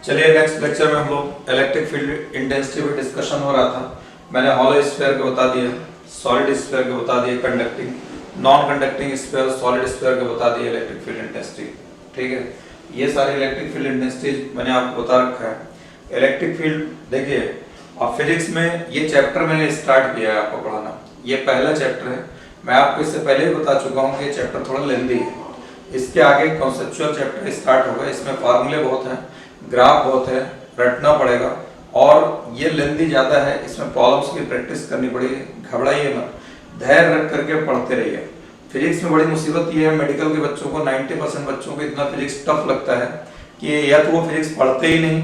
चलिए next lecture में हम लोग इलेक्ट्रिक फील्ड इंटेंसिटी पे डिस्कशन हो रहा था। मैंने हॉलो स्फीयर के बता दिया, सॉलिड स्फीयर के बता दिए, conducting non conducting sphere, solid sphere के बता दिए इलेक्ट्रिक फील्ड इंटेंसिटी। ठीक है, ये सारे इलेक्ट्रिक फील्ड इंटेंसिटी मैंने आपको बता रखा है। इलेक्ट्रिक फील्ड देखिए, और फिजिक्स में ये चैप्टर मैंने स्टार्ट किया है आपको पढ़ाना, ये पहला चैप्टर है। मैं आपको इससे पहले भी बता चुका हूँ कि ये चैप्टर थोड़ा लेंथी है। इसके आगे कॉन्सेप्चुअल चैप्टर स्टार्ट होगा, इसमें फार्मूले बहुत हैं, ग्राफ बहुत है, रटना पड़ेगा और ये लेंथी ज़्यादा है, इसमें प्रॉब्लम्स की प्रैक्टिस करनी पड़ेगी। घबराइए मत, धैर्य रख करके पढ़ते रहिए। फिजिक्स में बड़ी मुसीबत ये है, मेडिकल के बच्चों को 90% बच्चों को इतना फिजिक्स टफ लगता है कि या तो वो फिजिक्स पढ़ते ही नहीं,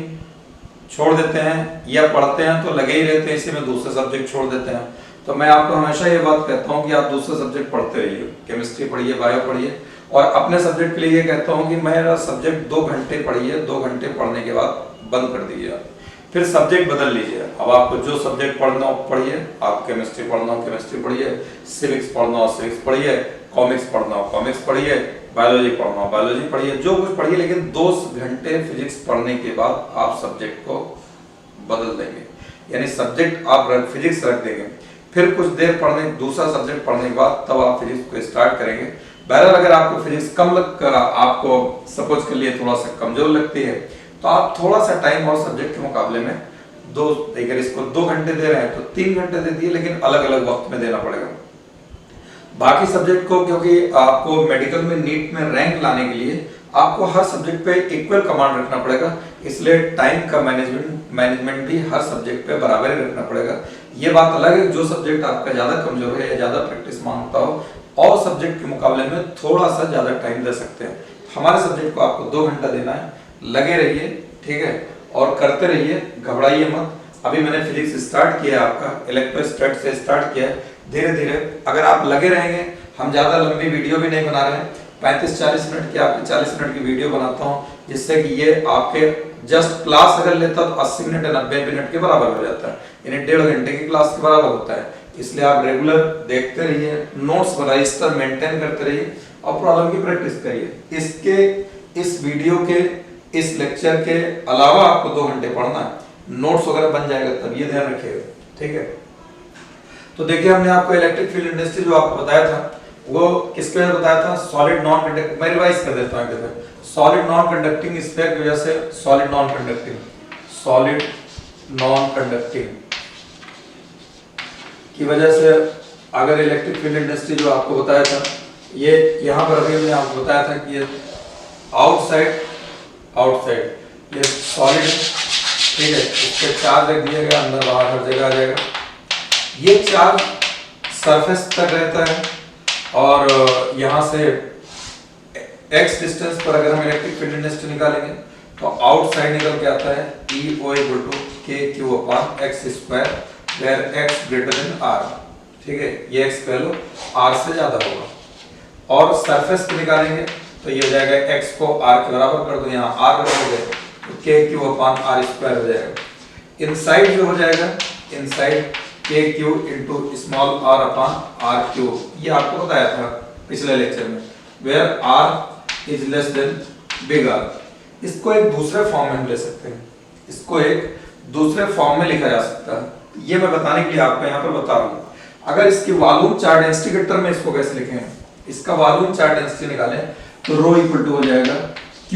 छोड़ देते हैं, या पढ़ते हैं तो लगे ही रहते हैं इसी में, दूसरे सब्जेक्ट छोड़ देते हैं। तो मैं आपको हमेशा ये बात कहता हूँ कि आप दूसरे सब्जेक्ट पढ़ते रहिए, केमिस्ट्री पढ़िए, बायो पढ़िए, और अपने सब्जेक्ट के लिए ये कहता हूँ कि मेरा सब्जेक्ट 2 घंटे पढ़िए, 2 घंटे पढ़ने के बाद बंद कर दीजिए आप, फिर सब्जेक्ट बदल लीजिए। अब आपको जो सब्जेक्ट पढ़ना हो पढ़िए, आप केमिस्ट्री पढ़ना हो केमिस्ट्री पढ़िए, सिविक्स पढ़ना हो सिविक्स पढ़िए, कॉमिक्स पढ़ना हो कॉमिक्स पढ़िए, बायोलॉजी पढ़ना हो बायोलॉजी पढ़िए, जो कुछ पढ़िए, लेकिन 2 घंटे फिजिक्स पढ़ने के बाद आप सब्जेक्ट को बदल देंगे, यानी सब्जेक्ट आप फिजिक्स रख देंगे, फिर कुछ देर पढ़ने दूसरा सब्जेक्ट पढ़ने के बाद तब आप फिजिक्स को स्टार्ट करेंगे। बहरहाल अगर आपको फिजिक्स कम लगकर आपको सपोज के लिए थोड़ा सा कमजोर लगती है तो आप थोड़ा सा टाइम और सब्जेक्ट के मुकाबले में अगर इसको 2 घंटे दे रहे हैं तो 3 घंटे दे दिए, लेकिन अलग अलग वक्त में देना पड़ेगा बाकी सब्जेक्ट को, क्योंकि आपको मेडिकल में नीट में रैंक लाने के लिए आपको हर सब्जेक्ट पे इक्वल कमांड रखना पड़ेगा, इसलिए टाइम का मैनेजमेंट भी हर सब्जेक्ट पे बराबर ही रखना पड़ेगा। ये बात अलग है, जो सब्जेक्ट आपका ज्यादा कमजोर है या ज्यादा प्रैक्टिस मांगता हो और सब्जेक्ट के मुकाबले में थोड़ा सा ज्यादा टाइम दे सकते हैं। हमारे सब्जेक्ट को आपको 2 घंटा देना है, लगे रहिए, ठीक है, और करते रहिए, घबराइए मत। अभी मैंने फिजिक्स स्टार्ट किया, आपका इलेक्ट्रोस्टैटिक्स से स्टार्ट किया है, धीरे धीरे अगर आप लगे रहेंगे, हम ज्यादा लंबी वीडियो भी नहीं बना रहे हैं, 35-40 मिनट की आपकी 40 मिनट की वीडियो बनाता हूँ, जिससे कि ये आपके जस्ट क्लास अगर लेता तो 80 मिनट या 90 मिनट के बराबर हो जाता है, यानी 1.5 घंटे की क्लास के बराबर होता है। इसलिए आप रेगुलर देखते रहिए, नोट्स रजिस्टर मेंटेन करते रहिए और प्रॉब्लम की प्रैक्टिस करिए। इस वीडियो के इस लेक्चर के अलावा आपको 2 घंटे पढ़ना है, नोट्स वगैरह बन जाएगा तब, ये ध्यान रखिएगा, ठीक है। तो देखिए, हमने आपको इलेक्ट्रिक फील्ड इंटेंसिटी जो आपको बताया था वो किसके वजह बताया था, सॉलिड नॉन कंडक्टिंग। मैं रिवाइज कर देता हूं, सॉलिड नॉन कंडक्टिंग स्फीयर की वजह से, सॉलिड नॉन कंडक्टिंग की वजह से अगर इलेक्ट्रिक फील्ड इंटेंसिटी जो आपको बताया था, ये यहाँ पर अभी मैंने आपको बताया था कि ये आउटसाइड ये सॉलिड, ठीक है, इसके चार्ज रख दिया गया, अंदर बाहर हर जगह आ जाएगा। ये चार्ज सरफेस तक रहता है और यहाँ से x डिस्टेंस पर अगर हम इलेक्ट्रिक फील्ड इंटेंसिटी निकालेंगे तो आउटसाइड निकल के आता है EO = KQ/x², where x greater than r, ठीक है, ये x वैल्यू r से ज्यादा होगा। और सरफेस पे निकालेंगे तो ये हो जाएगा, x को r के बराबर कर दो, यहाँ r रखोगे तो KQ/r² हो जाएगा। इनसाइड जो हो जाएगा, इनसाइड KQ × r/r³, ये आपको बताया था पिछले लेक्चर में, where r is less than big R। इसको एक दूसरे फॉर्म में ले सकते हैं, इसको एक दूसरे फॉर्म में लिखा जा सकता है, ये मैं बताने के लिए आपको यहाँ पर बता रहा हूँ। अगर इसकी वॉल्यूम चार्ज डेंसिटी के टर्म में इसको कैसे लिखें, इसका वॉल्यूम चार्ज डेंसिटी निकालें तो ρ = हो जाएगा Q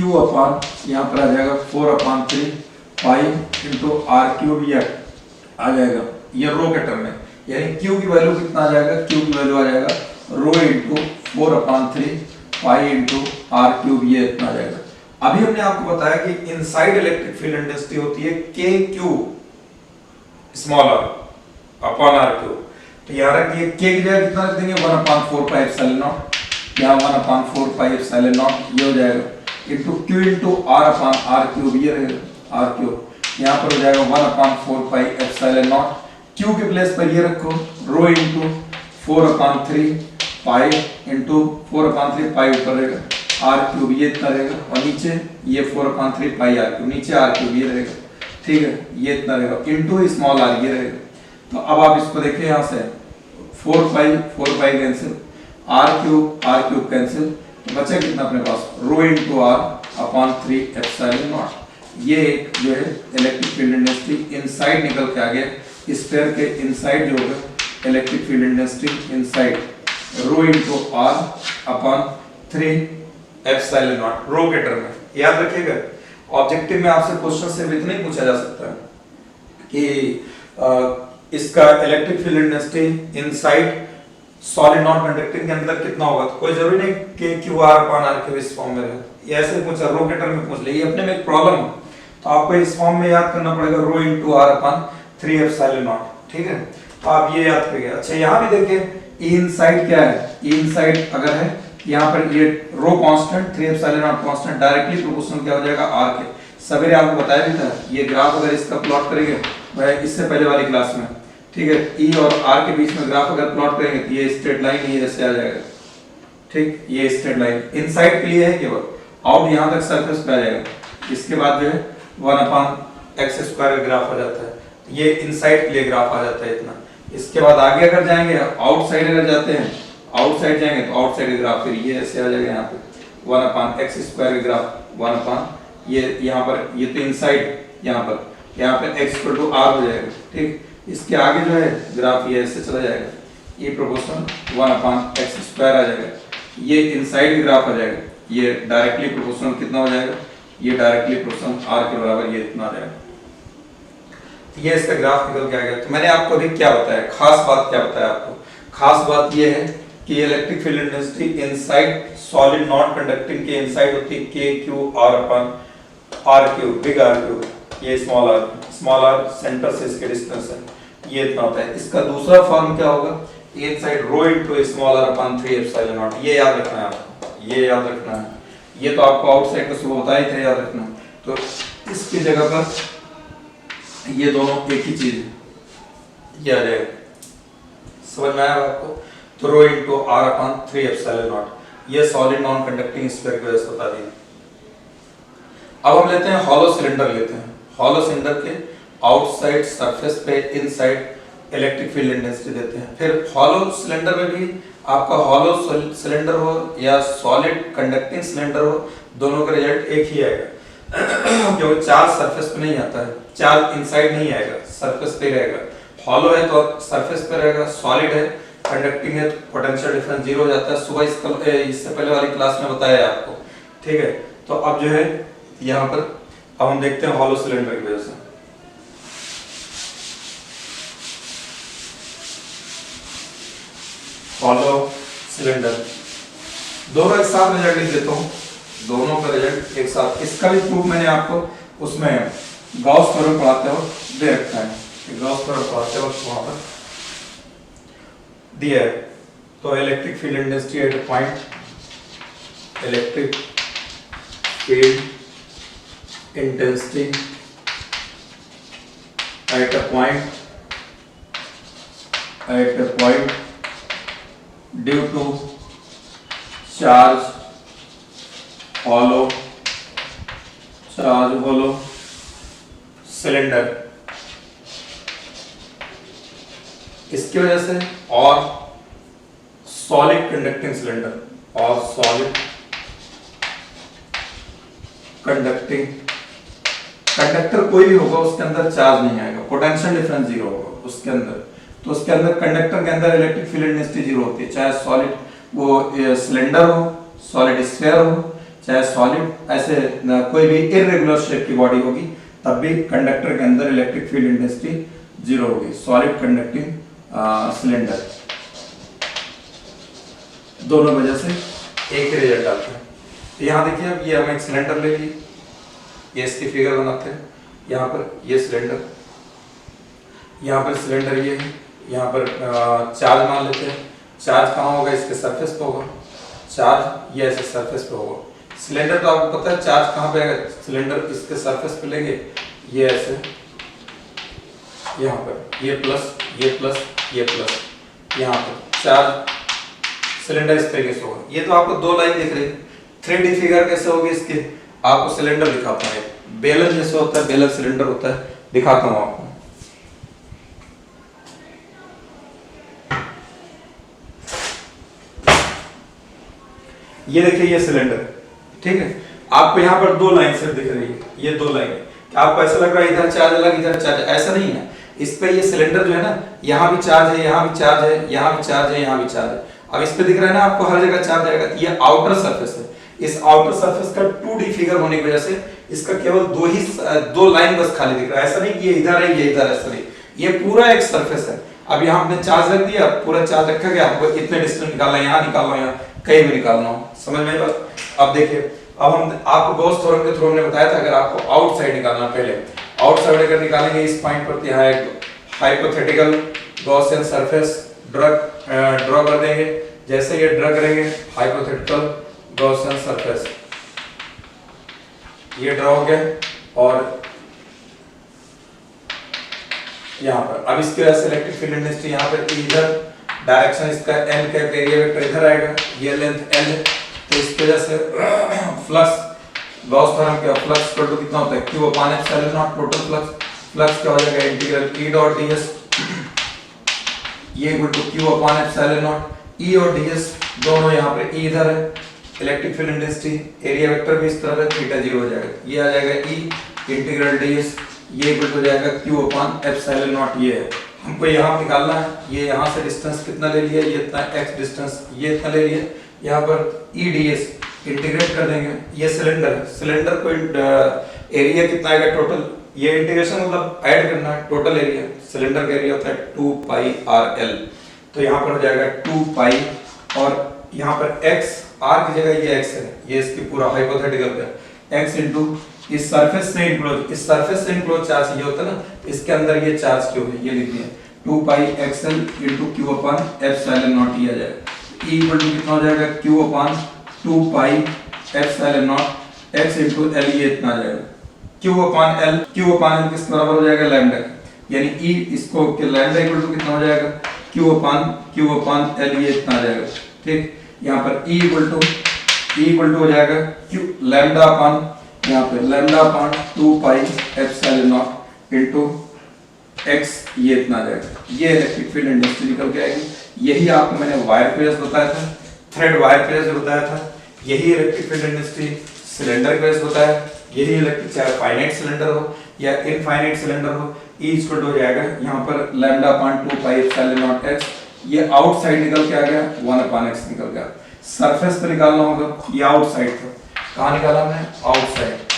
यहाँ पर आ जाएगा 4/3 पाई × r³ ये आ जाएगा, ये रो के टर्म में, यानी Q की वैल्यू कितना आ जाएगा, Q की वैल्यू आ जाएगा ρ × 4/3 पाई × r³, ये इतना आ जाएगा। अभी हमने आपको बताया कि इनसाइड इलेक्ट्रिक फील्ड इंटेंसिटी होती है KQ स्मॉल r r³, तो याद रखिए K की जगह कितना रख देंगे, 1/4 पाई एप्सिलॉन, यहाँ 1/4 पाई एप्सिलॉन, ये हो जाएगा इनटू Q × r/r³, ये रहेगा r³, यहाँ पर हो जाएगा 1/4 पाई एप्सिलॉन। Q के प्लेस पर ये रखो, ρ × 4/3 पाई × 4/3 पाई ऊपर रहेगा, r³, ये इतना रहेगा, और नीचे ये 4/3 पाई r³, नीचे r³ ये रहेगा, ठीक है, ये इतना रहेगा, इनटू स्मॉल r ये रहेगा। तो अब आप इसको देखिए, यहाँ से 4 पाई कैंसिल, r³ कैंसिल, तो बचा कितना अपने पास, ρ × r/3 एप्सिलॉन नॉट। ये एक जो है इलेक्ट्रिक फील्ड इंटेंसिटी इनसाइड निकल के आ गया, स्फीयर के इनसाइड जो होगा electric field intensity inside rho into are upon 3 epsilon naught rho के टर्म में। याद रखिएगा ऑब्जेक्टिव में आपसे क्वेश्चन से इतना ही पूछा जा सकता है कि इसका electric field intensity inside solid non conducting के अंदर कितना होगा। तो कोई जरूरी नहीं कि क्यू आर अपॉन आर के इस फॉर्म में रहे, ये ऐसे पूछा रो के टर्म में पूछ ले, ये अपने में एक प्रॉब्लम है तो आपको इस फॉर्म में याद करना पड़ेगा rho into are upon 3 epsilon naught. ठीक है, तो आप ये याद करिए। अच्छा यहाँ भी देखिए ई इनसाइड क्या है, ई इनसाइड अगर है यहाँ पर ये rho constant 3 epsilon naught constant directly proportional क्या हो जाएगा आर के। सवेरे आपको बताया भी था ये ग्राफ अगर इसका प्लॉट करेंगे भाई इससे पहले वाली क्लास में, ठीक है, ई और आर के बीच में ग्राफ अगर प्लॉट करेंगे तो ये स्ट्रेट लाइन ये ऐसे आ जाएगा। ठीक, ये स्ट्रेट लाइन इनसाइड के लिए है केवल, आउट यहाँ तक सरफेस पे आ जाएगा। इसके बाद जो है 1/x² का ग्राफ आ जाता है, ये इनसाइड के लिए ग्राफ आ जाता है इतना। इसके बाद आगे अगर जाएंगे आउटसाइड अगर जाते हैं, आउटसाइड जाएंगे तो आउटसाइड ग्राफ फिर ये ऐसे आ जाएगा यहाँ पे 1/x² का ग्राफ 1 ये यहाँ पर ये तो इनसाइड यहाँ पे x = r हो जाएगा। ठीक, इसके आगे जो है ग्राफ ये ऐसे चला जाएगा, ये प्रोपोर्शनल 1/x² आ जाएगा, ये इनसाइड ग्राफ आ जाएगा, ये डायरेक्टली प्रोपोर्शनल कितना हो जाएगा, ये डायरेक्टली प्रोपोर्शनल r के बराबर ये इतना आ जाएगा। ये इसका ग्राफ निकल के आ गया। तो मैंने आपको अभी क्या बताया, खास बात क्या बताया आपको, खास बात ये है कि electric field intensity inside solid non conducting के इनसाइड होती है KQ/R3 बिग R3, ये स्मॉल r सेंटर से इसके डिस्टेंस है, ये इतना होता है। इसका दूसरा फॉर्म क्या होगा, inside rho into small r upon 3 epsilon naught. ये याद रखना है आपको, ये याद रखना है, ये तो आपको आउटसाइड का सुबह बताया ही था, याद रखना। तो इसकी जगह पर ये दोनों एक ही चीज है, ये आ जाएगा, समझ में आया आपको। तो rho into r upon 3 epsilon naught, ये सॉलिड नॉन कंडक्टिंग स्फीयर की वजह से बता दिया। अब हम लेते हैं हॉलो सिलेंडर लेते हैं। हॉलो सिलेंडर के आउटसाइड सरफेस पे इनसाइड इलेक्ट्रिक फील्ड इंटेंसिटी देते हैं। फिर हॉलो सिलेंडर में भी आपका हॉलो सिलेंडर हो या सॉलिड कंडक्टिंग सिलेंडर हो, दोनों का रिजल्ट एक ही आएगा क्योंकि चार्ज सरफेस पे नहीं आता है, चार्ज इनसाइड नहीं आएगा, सरफेस पे रहेगा। हॉलो है तो सरफेस पे रहेगा, सॉलिड है कंडक्टिंग है तो पोटेंशियल डिफरेंस 0 हो जाता है। सुबह इससे पहले वाली क्लास में बताया आपको, ठीक है। तो अब जो है यहाँ पर अब हम देखते हैं हॉलो सिलेंडर की वजह से। हॉलो सिलेंडर दोनों एक साथ रिजल्ट लिख देता हूँ, दोनों का रिजल्ट एक साथ। इसका भी प्रूफ मैंने आपको उसमें गॉस थ्योरम पढ़ाते वक्त दे रखा है, गॉस थ्योरम पढ़ाते वक्त वहां पर दिया है। तो electric field intensity at a point, electric field intensity at a point due to charge hollow cylinder, इसकी वजह से, और सॉलिड कंडक्टिंग सिलेंडर और सॉलिड कंडक्टिंग कंडक्टर कोई भी होगा उसके अंदर चार्ज नहीं आएगा, पोटेंशियल डिफरेंस 0 होगा उसके अंदर। तो उसके अंदर कंडक्टर के अंदर इलेक्ट्रिक फील्ड इंटेंसिटी 0 होती है, चाहे सॉलिड वो सिलेंडर हो, सॉलिड स्फीयर हो, चाहे सॉलिड ऐसे कोई भी इररेगुलर शेप की बॉडी होगी, तब भी कंडक्टर के अंदर इलेक्ट्रिक फील्ड इंटेंसिटी 0 होगी। सॉलिड कंडक्टिंग सिलेंडर, दोनों वजह से एक ही रिजल्ट आता है। तो यहाँ देखिए अब ये हम एक सिलेंडर ले लिए, ये इसकी फिगर बनाते हैं। यहाँ पर ये सिलेंडर, यहाँ पर सिलेंडर ये है, यहाँ पर चार्ज मान लेते हैं। चार्ज कहाँ होगा, इसके सरफेस पे होगा, चार्ज ये ऐसे सरफेस पे होगा। सिलेंडर तो आपको पता है चार्ज कहाँ पे आएगा, सिलेंडर इसके सरफेस पे लेंगे, ये ऐसे यहाँ पर ये प्लस ये प्लस ये प्लस, यहाँ पर चार्ज सिलेंडर इस तरीके से होगा। ये तो आपको दो लाइन दिख रही है। 3D फिगर कैसे होगी इसके, आपको सिलेंडर दिखाता हूँ, बेलन जैसे होता है, बेलन सिलेंडर होता है, दिखाता हूँ आपको। ये देखिए ये सिलेंडर, ठीक है। आपको यहाँ पर दो लाइन से दिख रही है, ये दो लाइन, क्या आपको ऐसा लग रहा है इधर चार्ज अलग इधर चार्ज, ऐसा नहीं है। इस पे ये सिलेंडर जो है ना, यहाँ भी चार्ज है, यहाँ भी चार्ज है, यहाँ भी चार्ज है, यहाँ भी चार्ज है। अब इस पे दिख रहा है ना आपको हर जगह चार्ज आएगा, ये आउटर सरफेस है। इस आउटर सरफेस का 2D फिगर होने की वजह से इसका केवल दो लाइन बस खाली दिख रहा है, ऐसा नहीं कि ये इधर है ये इधर है, ऐसा नहीं, ये पूरा एक सरफेस है। अब यहाँ हमने चार्ज रख दिया, पूरा चार्ज रखा गया, आपको इतने डिस्टेंस निकालना है, यहाँ निकालना है, कहीं भी निकालना हो, समझ में आई बात। अब देखिए, अब हम आपको गॉस थ्योरम के थ्रू हमने बताया था अगर आपको आउटसाइड निकालना, पहले आउटसाइड अगर निकालेंगे इस पॉइंट पर, यहाँ एक हाइपोथेटिकल गॉसियन सरफेस ड्रॉ कर देंगे। जैसे ये ड्रॉ करेंगे हाइपोथेटिकल गॉसियन सरफेस, ये ड्रॉ हो गया और यहाँ पर अब इसकी वजह से इलेक्ट्रिक फील्ड इंटेंसिटी यहाँ पर इधर डायरेक्शन इसका n का एरिया वेक्टर इधर आएगा, ये लेंथ l है, तो इसकी वजह से फ्लक्स गॉस थ्योरम का फ्लक्स इक्वल टू कितना होता है q upon epsilon naught total flux क्या हो जाएगा इंटीग्रल E डॉट ds, ये equal to q upon epsilon naught E और ds दोनों यहाँ पे E इधर है, electric field intensity area vector भी इस तरह थीटा 0 हो जाएगा, ये आ जाएगा E इंटीग्रल ds, ये इक्वल हो जाएगा q अपॉन एप्सिलॉन नॉट। ये है हमको यहाँ निकालना है, ये यहाँ से डिस्टेंस कितना ले लिया, ये इतना x डिस्टेंस ये इतना ले लिया, यहाँ पर E ds इंटीग्रेट कर देंगे, ये सिलेंडर है, सिलेंडर को एरिया कितना आएगा टोटल, ये इंटीग्रेशन मतलब ऐड करना है, टोटल एरिया सिलेंडर का एरिया होता है 2 पाई RL, तो यहाँ पर हो जाएगा 2 पाई और यहाँ पर x r की जगह ये x है, ये इसकी पूरा हाइपोथेटिकल का x इनटू इस सरफेस से इनक्लोज, इस सरफेस से इनक्लोज चार्ज ये होता है ना, इसके अंदर ये चार्ज क्यों है ये लिख दिया 2 पाई xl into q upon epsilon naught, ये आ जाएगा E इक्वल टू कितना हो जाएगा q upon 2 pi epsilon not x into l, ये इतना आ जाएगा q अपॉन l किस बराबर हो जाएगा लैम्डा, यानी E इसको लैम्डा इक्वल टू कितना हो जाएगा q अपॉन l, ये इतना आ जाएगा, ठीक। यहाँ पर E इक्वल टू हो जाएगा q लैम्डा अपॉन, यहाँ पे lambda upon 2 pi epsilon naught into x, ये इतना आ जाएगा, ये इलेक्ट्रिक फील्ड इंटेंसिटी निकल के आएगी। यही आपको मैंने वायर फेज बताया था, थ्रेड वायर फेज बताया था, यही electric field intensity cylinder phase बताया, यही इलेक्ट्रिक चाहे फाइनाइट सिलेंडर हो या इनफाइनाइट सिलेंडर हो, E इक्वल हो जाएगा यहाँ पर lambda upon 2 pi epsilon not x, ये आउटसाइड निकल के आ गया 1 अपॉन x निकल गया। सरफेस पे निकालना होगा, ये आउटसाइड था, कहाँ निकाला हमने आउटसाइड।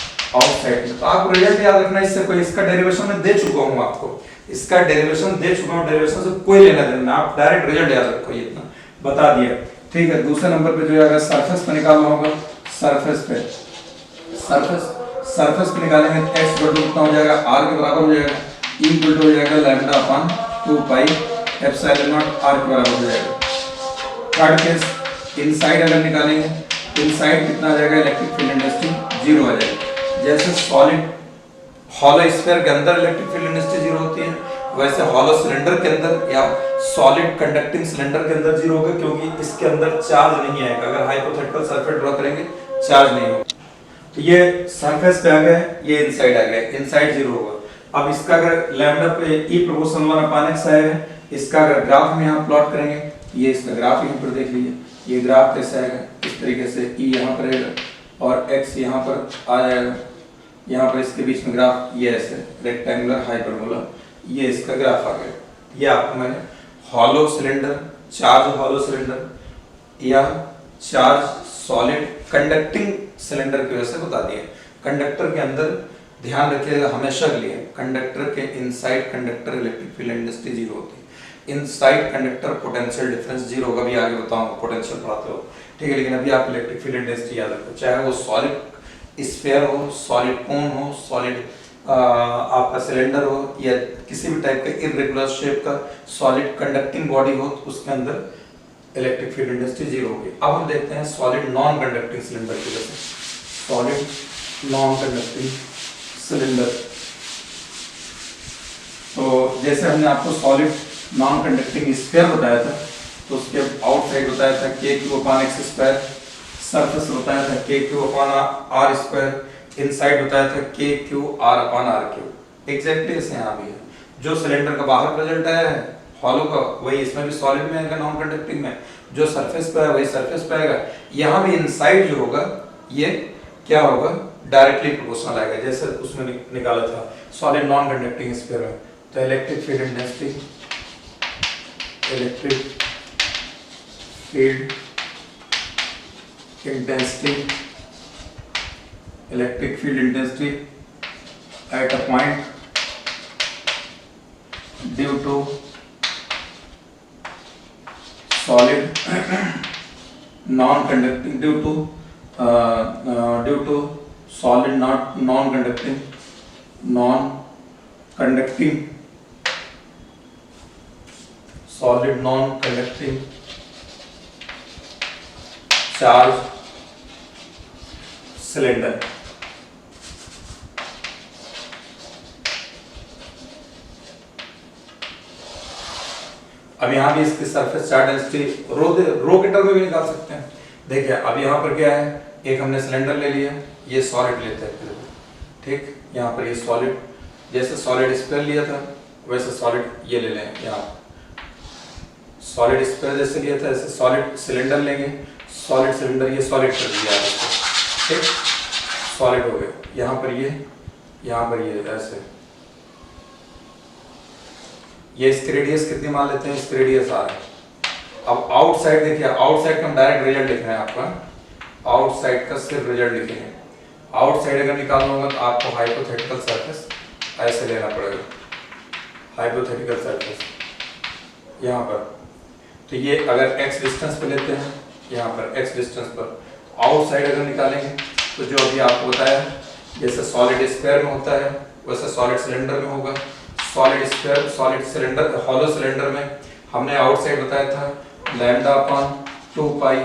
तो आप रिजल्ट याद रखना, इससे कोई इसका डेरिवेशन में दे चुका हूँ आपको, इसका डेरिवेशन दे चुका हूँ, डेरिवेशन से कोई लेना देना, आप डायरेक्ट रिजल्ट याद रखो, ये इतना बता दिया, ठीक है। दूसरे नंबर पे जो है सरफेस पे निकालना होगा, सरफेस पे निकालेंगे x इक्वल टू कितना हो जाएगा r के बराबर हो जाएगा, E इक्वल टू हो जाएगा lambda upon 2 pi epsilon naught r के बराबर हो जाएगा। थर्ड केस इनसाइड अगर निकालेंगे, इनसाइड कितना आ जाएगा इलेक्ट्रिक फील्ड इंटेंसिटी 0 आ जाएगा। जैसे सॉलिड हॉलो स्फीयर के अंदर इलेक्ट्रिक फील्ड इंटेंसिटी 0 होती है, वैसे हॉलो सिलेंडर के अंदर या सॉलिड कंडक्टिंग सिलेंडर के अंदर 0 होगा, क्योंकि इसके अंदर चार्ज नहीं आएगा। अगर हाइपोथेटिकल सरफेस ड्रॉ करेंगे चार्ज नहीं होगा। तो ये सरफेस पे आ गया, ये इनसाइड आ गया, इनसाइड 0 होगा। अब इसका अगर लैम्डा पे E प्रोपोर्शनल 1 अपॉन x आएगा, इसका अगर ग्राफ में यहाँ प्लॉट करेंगे, ये इसका ग्राफ यहीं पर देख लीजिए, ये ग्राफ कैसे आएगा, इस तरीके से E यहाँ पर रहेगा और x यहाँ पर आ जाएगा, यहाँ पर इसके बीच में ग्राफ ये ऐसे रेक्टेंगुलर हाइपरबोला, ये इसका ग्राफ आ गया। ये आपको मैंने hollow cylinder, charge hollow cylinder या चार्ज सॉलिड कंडक्टिंग सिलेंडर की वजह से बता दिया। कंडक्टर के अंदर ध्यान रखिएगा हमेशा के लिए, कंडक्टर के inside conductor electric field intensity 0 होती है, इनसाइड कंडक्टर पोटेंशियल डिफरेंस 0 होगा, भी आगे बताऊंगा पोटेंशियल पढ़ाते हो, ठीक है। लेकिन अभी आप इलेक्ट्रिक फील्ड इंटेंसिटी याद रखो, चाहे वो सॉलिड स्फीयर हो, सॉलिड कोन हो, सॉलिड आपका सिलेंडर हो या किसी भी टाइप का इररेगुलर शेप का सॉलिड कंडक्टिंग बॉडी हो, तो उसके अंदर इलेक्ट्रिक फील्ड इंटेंसिटी 0 होगी। अब हम देखते हैं सॉलिड नॉन कंडक्टिंग सिलेंडर की वजह से, सॉलिड नॉन कंडक्टिंग सिलेंडर। तो जैसे हमने आपको सॉलिड नॉन कंडक्टिंग स्फीयर बताया था, तो उसके आउटसाइड बताया था KQ upon x square, surface बताया था KQ upon r square, inside बताया था KQ r upon r cube. Exactly ऐसे यहाँ भी है, जो सिलेंडर का बाहर रिजल्ट आया है हॉलो का, वही इसमें भी सॉलिड में आएगा नॉन कंडक्टिंग में, जो सरफेस पे है वही सरफेस पे आएगा। यहाँ भी इनसाइड जो होगा ये क्या होगा, डायरेक्टली प्रोपोर्शनल आएगा, जैसे उसमें निकाला था सॉलिड नॉन कंडक्टिंग स्फीयर में। तो electric field intensity, electric field intensity, electric field intensity at a point due to solid non conducting, due to solid not non-conducting solid non-conducting charge cylinder। अब यहाँ भी इसकी सरफेस चार्ज डेंसिटी रो के term में भी निकाल सकते हैं। देखिए अब यहाँ पर क्या है, एक हमने सिलेंडर ले लिया, ये सॉलिड लेते हैं, ठीक, यहाँ पर ये सॉलिड, जैसे सॉलिड स्फीयर लिया था वैसे सॉलिड ये ले लें, यहाँ सॉलिड स्फीयर जैसे लिया था ऐसे सॉलिड सिलेंडर लेंगे, सॉलिड सिलेंडर ये सॉलिड कर दिया आपको, ठीक, सॉलिड हो गया। यहाँ पर ये ऐसे, ये इसकी रेडियस कितनी मान लेते हैं, इसकी रेडियस R है। अब आउटसाइड देखिए, आउटसाइड का हम डायरेक्ट रिजल्ट लिख रहे हैं आपका, आउटसाइड का सिर्फ रिजल्ट लिखेंगे। आउटसाइड अगर निकालना होगा तो आपको हाइपोथेटिकल सरफेस ऐसे लेना पड़ेगा, हाइपोथेटिकल सरफेस यहाँ पर। तो ये अगर x डिस्टेंस पे लेते हैं, यहाँ पर x डिस्टेंस पर आउटसाइड अगर निकालेंगे तो जो अभी आपको बताया जैसे सॉलिड स्फीयर में होता है वैसे सॉलिड सिलेंडर में होगा। Solid sphere, solid cylinder, hollow cylinder में हमने आउटसाइड बताया था lambda upon 2 pi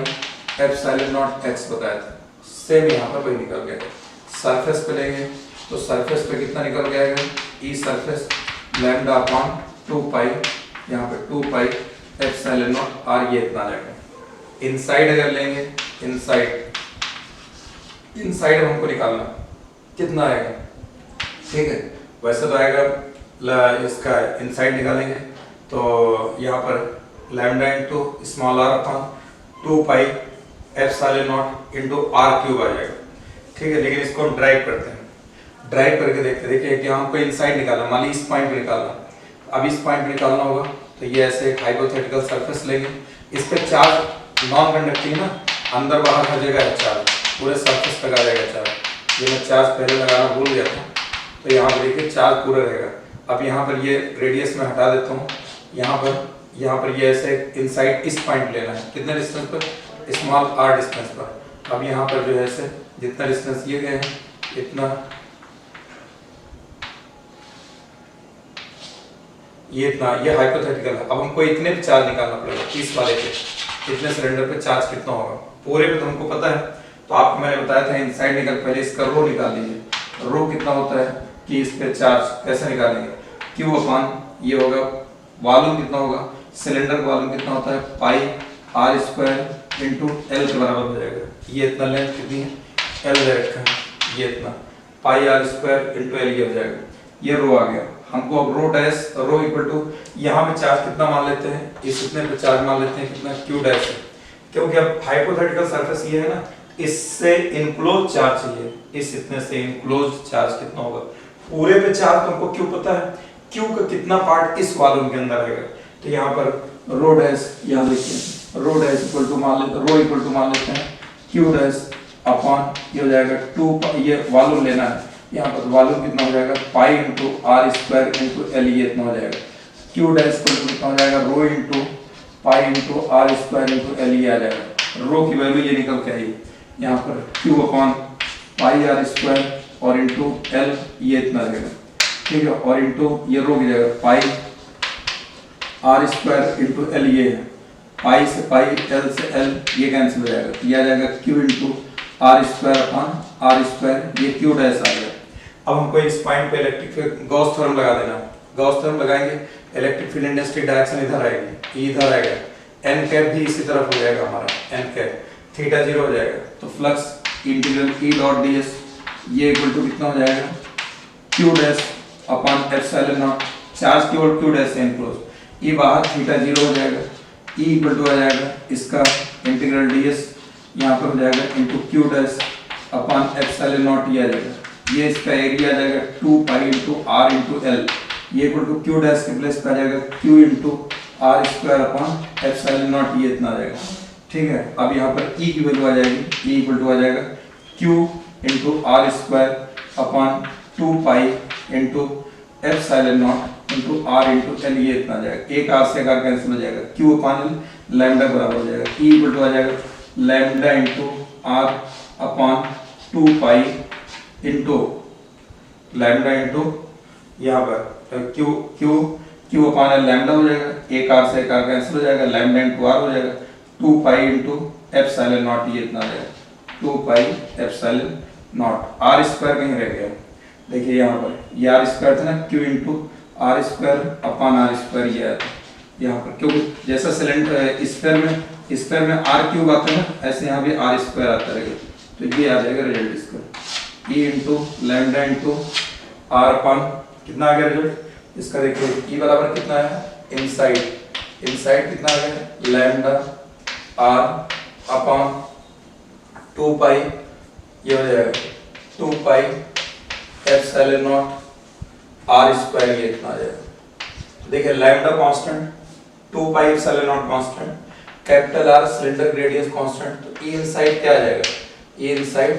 epsilon not x बताया था। सेम यहाँ पर वही निकल गया। सरफेस पे लेंगे तो सरफेस पे कितना निकल जाएगा, ई सरफेस लैम्डा अपॉन 2 पाई, यहाँ पे 2 पाई एप्सिलॉन नॉट r, ये इतना जाएगा। इनसाइड अगर लेंगे, इनसाइड हमको निकालना कितना आएगा, ठीक है, वैसे तो आएगा इसका इनसाइड निकालेंगे तो यहाँ पर lambda into small r upon 2 pi epsilon naught into r cube आ जाएगा, ठीक है। लेकिन इसको हम ड्राइव करते हैं, ड्राइव करके देखते हैं। देखिए कि हमको इनसाइड निकालना, मान ली इस पॉइंट पे निकालना, अब इस पॉइंट पे निकालना होगा तो ये ऐसे एक हाइपोथेटिकल सरफेस लेंगे, इस पे चार्ज नॉन कंडक्टिंग ना, अंदर बाहर हर जगह है चार्ज, पूरे सरफेस पे आ जाएगा चार्ज। ये मैं चार्ज पहले लगाना भूल गया था, तो यहाँ पर देखिए चार्ज पूरा रहेगा। अब यहाँ पर ये रेडियस में हटा देता हूँ, यहाँ पर ये ऐसे इनसाइड इस पॉइंट लेना है, कितने डिस्टेंस पर, स्मॉल r डिस्टेंस पर। अब यहाँ पर जो है ऐसे जितना डिस्टेंस ये गए हैं इतना, ये इतना, ये हाइपोथेटिकल है। अब हमको इतने पे चार्ज निकालना पड़ेगा, 30 वाले पे, इतने सिलेंडर पे चार्ज कितना होगा, पूरे पे तो हमको पता है। तो आपको मैंने बताया था इनसाइड निकल, पहले इसका रो निकाल लीजिए। रो कितना होता है कि इस पे चार्ज कैसे निकालेंगे, Q अपॉन ये होगा, वॉल्यूम कितना होगा, सिलेंडर का वॉल्यूम कितना होता है, पाई r स्क्वायर इंटू एल के बराबर हो जाएगा। ये इतना लेंथ कितनी है, एल दे रखा है, ये इतना pi r square into L ये हो जाएगा। ये रो आ गया। हमको अब rho dash, rho equal to यहाँ पे चार्ज कितना मान लेते हैं, इस इतने पे चार्ज मान लेते हैं कितना, Q डैश है, क्योंकि अब हाइपोथेटिकल सरफेस ये है ना, इससे इनक्लोज चार्ज चाहिए, इस इतने से इनक्लोज चार्ज कितना होगा, पूरे पे चार्ज तुमको क्यों पता है, क्यू का कितना पार्ट इस वॉल्यूम के अंदर रहेगा। तो यहाँ पर रो डैश, यहाँ देखिए रो डैश इक्वल टू मान लेते हैं, रो इक्वल टू मान लेते हैं क्यू डैश अपॉन ये हो जाएगा 2, ये वॉल्यूम लेना है, यहाँ पर वॉल्यूम कितना हो जाएगा, पाई into r square into L, ये इतना हो जाएगा। क्यू डैश इक्वल टू कितना हो जाएगा, rho into pi into r square into L, ये आ जाएगा। रो की वैल्यू ये निकल के आई, यहाँ पर Q अपॉन पाई r स्क्वायर और इंटू एल, ये इतना रहेगा, ठीक है, और इंटू ये रो की जगह पाई r स्क्वायर इंटू एल, ये है, पाई से पाई, एल से एल, ये कैंसिल हो जाएगा, ये आ जाएगा Q into r square upon r square, ये Q डैश आ गया। अब हमको इस पॉइंट पे इलेक्ट्रिक फील्ड गॉस थ्योरम लगा देना, गॉस थ्योरम लगाएंगे, इलेक्ट्रिक फील्ड इंटेंसिटी डायरेक्शन इधर आएगी, इधर आएगा, एन कैप भी इसी तरफ हो जाएगा हमारा, एन कैप थीटा 0 हो जाएगा। तो flux integral E dot ds ये इक्वल टू कितना हो जाएगा, Q dash upon epsilon not, charge केवल Q डैश से इनक्लोज, E बाहर थीटा 0 हो जाएगा, E इक्वल टू आ जाएगा इसका इंटीग्रल ds यहाँ पर हो जाएगा into Q dash upon epsilon naught ये आ जाएगा, ये इसका एरिया आ जाएगा 2 pi into r into L, ये इक्वल टू क्यू डैश के प्लेस पे आ जाएगा Q into r square upon epsilon naught, ये इतना आ जाएगा। ठीक है, अब यहाँ पर ई की वैल्यू आ जाएगी, ई इक्वल टू आ जाएगा Q into r square upon 2 pi into epsilon naught into r into L, ये इतना आ जाएगा। एक आर से आर कैंसिल हो जाएगा, क्यू अपॉन एल लैम्डा बराबर हो जाएगा, ई इक्वल टू आ जाएगा lambda into r upon 2 pi into lambda into यहाँ पर Q Q Q upon L lambda हो जाएगा, एक आर से एक आर कैंसिल हो जाएगा, लैम्डा इंटू आर हो जाएगा, 2 पाई इंटू एप्सिलॉन नॉट, ये इतना आ जाएगा 2 pi epsilon naught, r square कहीं रह गया, देखिए यहाँ पर ये आर स्क्वायर था ना, Q into r square upon r square ये आता है यहाँ पर, क्योंकि जैसा सिलेंडर स्क्वायर में आर क्यूब आता है ना, ऐसे यहाँ भी आर स्क्वायर आता रहेगा, तो ये आ जाएगा रिजल्ट इसका, E into lambda into r upon कितना आ गया रिजल्ट इसका, देखिए ई बराबर कितना है, इनसाइड कितना आ गया लैम्डा आर अपॉन 2 पाई, ये हो जाएगा 2 pi epsilon naught r square, ये इतना आ जाएगा। देखिए lambda constant, 2 pi epsilon naught constant, capital R cylinder radius constant, तो ई इनसाइड क्या आ जाएगा, ई इनसाइड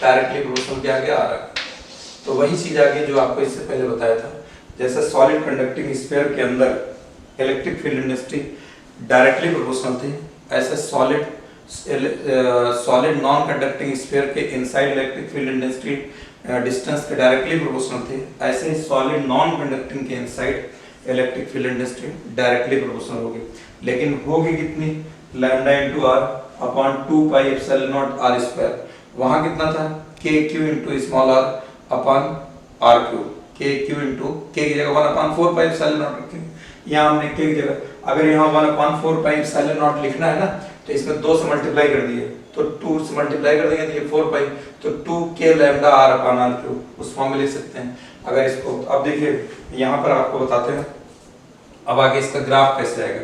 डायरेक्टली प्रोपोर्शनल क्या आ गया, आ रहा है। तो वही चीज आ गई जो आपको इससे पहले बताया था, जैसे सॉलिड कंडक्टिंग स्फीयर के अंदर electric field intensity directly proportional थी, ऐसे सॉलिड नॉन कंडक्टिंग स्फीयर के inside electric field intensity distance के डायरेक्टली प्रोपोर्शनल थे, ऐसे सॉलिड नॉन कंडक्टिंग के inside electric field intensity directly proportional होगी, लेकिन होगी कितनी, lambda into are upon 2 pi epsilon naught r square, वहां कितना था k Q into small are upon r cube, k Q into k की जगह 1/4 पाई एप्सिलॉन नॉट रखेंगे, यहाँ हमने के की जगह, अगर यहाँ 1/4 पाई एप्सिलॉन नॉट लिखना है ना, तो इसमें 2 से मल्टीप्लाई कर दिए तो 2 से मल्टीप्लाई कर देंगे तो ये 4 पाई, तो 2 k lambda r upon r cube उस फॉर्म में लिख सकते हैं। अगर इसको अब देखिए यहाँ पर आपको बताते हैं, अब आगे इसका ग्राफ कैसे आएगा,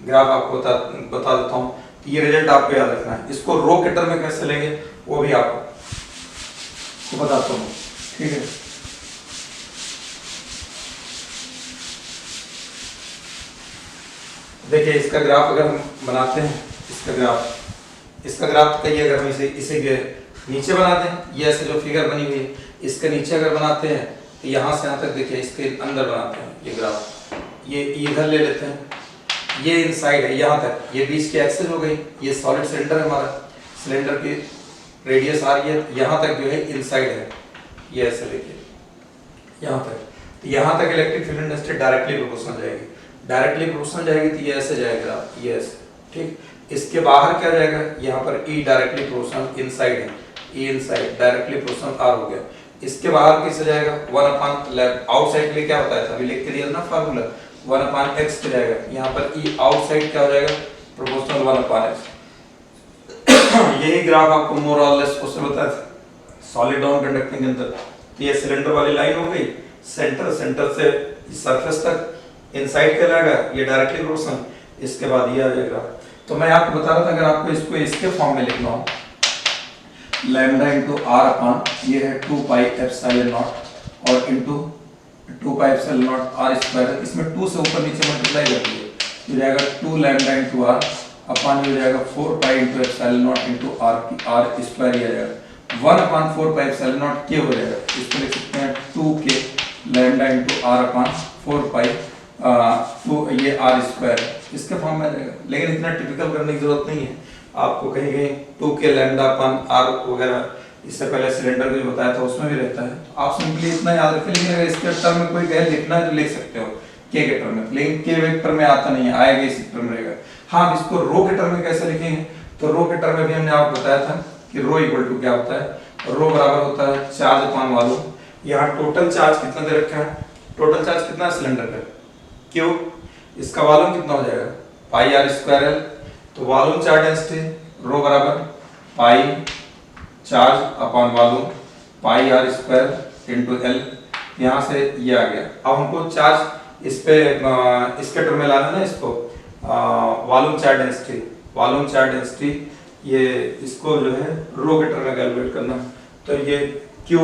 ग्राफ आपको बता देता हूँ, ये रिजल्ट आपको याद रखना है, इसको रो के टर्म में कैसे लेंगे वो भी आपको बताता हूँ, ठीक है। देखिए इसका ग्राफ अगर हम बनाते हैं, इसका ग्राफ कहिए, अगर हम इसे नीचे बना दें, ये ऐसे जो फिगर बनी हुई है इसके नीचे अगर बनाते हैं तो यहाँ से यहाँ तक देखिए इसके अंदर बनाते हैं ये ग्राफ, ये इधर ले लेते हैं, ये इनसाइड है यहाँ तक, ये बीच की एक्सिस हो गई, ये सॉलिड सिलेंडर है हमारा, सिलेंडर की रेडियस आ रही है, यहाँ तक जो है इनसाइड है, ये ऐसे लेके यहाँ तक, तो यहाँ तक electric field intensity directly proportional जाएगी, डायरेक्टली प्रोपोर्शनल जाएगी तो ये ऐसे जाएगा, ये ऐसे, ठीक। इसके बाहर क्या जाएगा, यहाँ पर ई डायरेक्टली प्रोपोर्शनल इनसाइड है, ई इनसाइड डायरेक्टली प्रोपोर्शनल आर हो गया, इसके बाहर कैसे जाएगा 1/, आउटसाइड के लिए क्या होता है, अभी लिख के दिया ना फार्मूला, 1/x पे जाएगा, यहाँ पर ई आउटसाइड क्या हो जाएगा प्रोपोर्शनल 1/x। यही ग्राफ आपको मोर और लेस क्वेश्चन बताया था सॉलिड नॉन कंडक्टिंग के अंदर, तो ये सिलेंडर वाली लाइन हो गई, सेंटर से सरफेस तक इनसाइड क्या जाएगा, ये डायरेक्टली प्रोपोर्शनल, इसके बाद ये आ जाएगा। तो मैं आपको बता रहा था अगर आपको इसको इसके फॉर्म में लिखना हो, लैम्डा इंटू आर अपॉन ये है 2 पाई एप्सिलॉन नॉट और into 2 pi epsilon naught r square, इसमें 2 से ऊपर नीचे मल्टीप्लाई कर दिए, ये जाएगा 2 लैम्डा इंटू आर अपॉन ये जाएगा 4 pi into epsilon naught into r square, ये जाएगा 1/4 पाई एप्सिलॉन नॉट के हो जाएगा, इसको लिख सकते हैं 2 k lambda into r upon 4 पाई तो ये आर स्क्वायर इसके फॉर्म में आ जाएगा। लेकिन इतना टिपिकल करने की जरूरत नहीं है, आपको कहीं कहीं 2 के लैम्डा अपॉन आर वगैरह, इससे पहले सिलेंडर को जो बताया था उसमें भी रहता है, तो आप सिंपली इतना याद रखें। लेकिन अगर इसके टर्म में कोई कहे लिखना है तो लिख सकते हो के टर्म में, लेकिन के वेक्टर में आता नहीं है, आएगा इसी टर्म में रहेगा। हाँ, इसको रो के टर्म में कैसे लिखेंगे, तो रो के टर्म में भी हमने आपको बताया था कि रो इक्वल टू क्या होता है, रो बराबर होता है चार्ज अपॉन वॉल्यूम। यहाँ टोटल चार्ज कितना दे रखा है, टोटल चार्ज कितना है सिलेंडर का, क्यों, इसका वॉल्यूम कितना हो जाएगा पाई आर स्क्वायर एल, तो वॉल्यूम चार्ज डेंसिटी रो बराबर pi charge upon volume pi are square into L, यहाँ से ये आ गया। अब हमको चार्ज इस पे इसके टर्म में लाना है इसको, वॉल्यूम चार्ज डेंसिटी ये इसको जो है रो के टर्म में कैलकुलेट करना, तो ये Q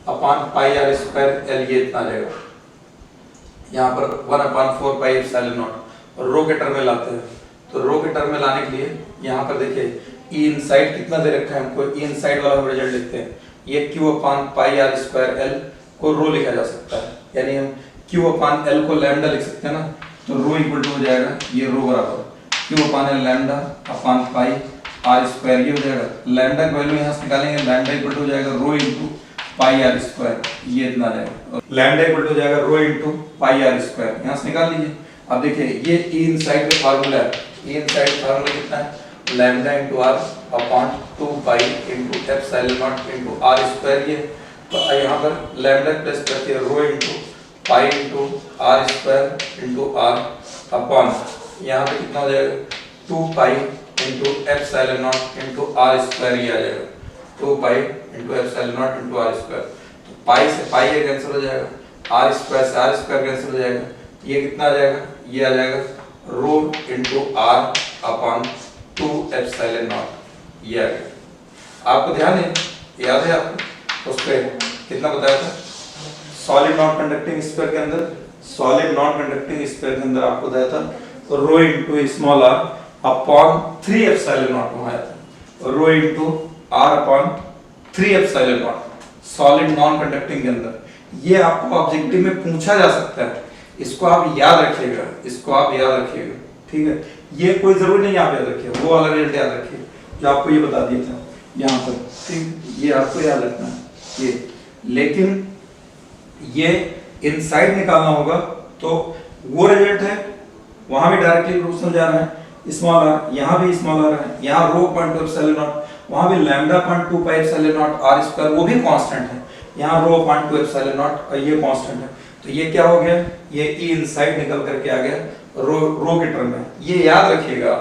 upon pi are square l ये इतना आ जाएगा। यहाँ पर 1/4 पाई एप्सिलॉन नॉट और रो के टर्म में लाते हैं, तो रो के टर्म में लाने के लिए यहाँ पर देखिए ई इनसाइड कितना दे रखा है हमको, ई इनसाइड वाला हम रिजल्ट लिखते हैं, ये Q upon pi are square l को रो लिखा जा सकता है, यानी हम Q अपॉन एल को लैम्डा लिख सकते हैं ना, तो रो इक्वल टू हो जाएगा ये रो बराबर Q upon L lambda upon pi are square, ये हो जाएगा लैम्डा की वैल्यू यहाँ से निकालेंगे, लैम्डा इक्वल टू हो जाएगा rho into pi are square, ये इतना आ जाएगा, लैम्डा इक्वल टू हो जाएगा rho into pi are square, यहाँ से निकाल लीजिए। अब देखिए ये ई इनसाइड का फार्मूला है, ई इनसाइड फार्मूला कितना है, lambda into are upon 2 pi into epsilon naught into R square, ये तो यहाँ पर लैम्डा प्लस करके rho into pi into R square into are upon यहाँ पे कितना हो जाएगा 2 pi into epsilon naught into R square, ये आ जाएगा 2 pi into epsilon naught into R square, तो पाई से पाई ये कैंसिल हो जाएगा, आर स्क्वायर से आर स्क्वायर कैंसिल हो जाएगा, ये कितना आ जाएगा, ये आ जाएगा rho into are upon 2 epsilon naught, ये आ गया। आपको ध्यान है, याद है आपको उस पे कितना बताया था, सॉलिड नॉन कंडक्टिंग स्फीयर के अंदर, सॉलिड नॉन कंडक्टिंग स्फीयर के अंदर आपको बताया था rho into small are upon 3 epsilon naught वहां आया था, rho into are upon 3 epsilon naught solid non conducting के अंदर, ये आपको ऑब्जेक्टिव में पूछा जा सकता है, इसको आप याद रखिएगा, इसको आप याद रखिएगा, ठीक है, ये कोई जरूरी नहीं आप याद रखिए, वो वाला रिजल्ट याद रखिए जो आपको ये बता दिया था यहाँ पर, ठीक, ये आपको याद रखना है ये, लेकिन ये इनसाइड निकालना होगा तो वो रिजल्ट है, वहां भी डायरेक्टली रूप समझा रहा है स्मॉल आर, यहाँ भी स्मॉल आर है, यहाँ रो 0.2 एप्सिलॉन नॉट, वहां भी lambda 0.2 pi epsilon naught r square, वो भी कांस्टेंट है, यहाँ रो 0.2 एप्सिलॉन नॉट और ये कांस्टेंट है, तो ये क्या हो गया, ये ई इनसाइड निकल करके आ गया रो के टर्म में, ये याद रखिएगा।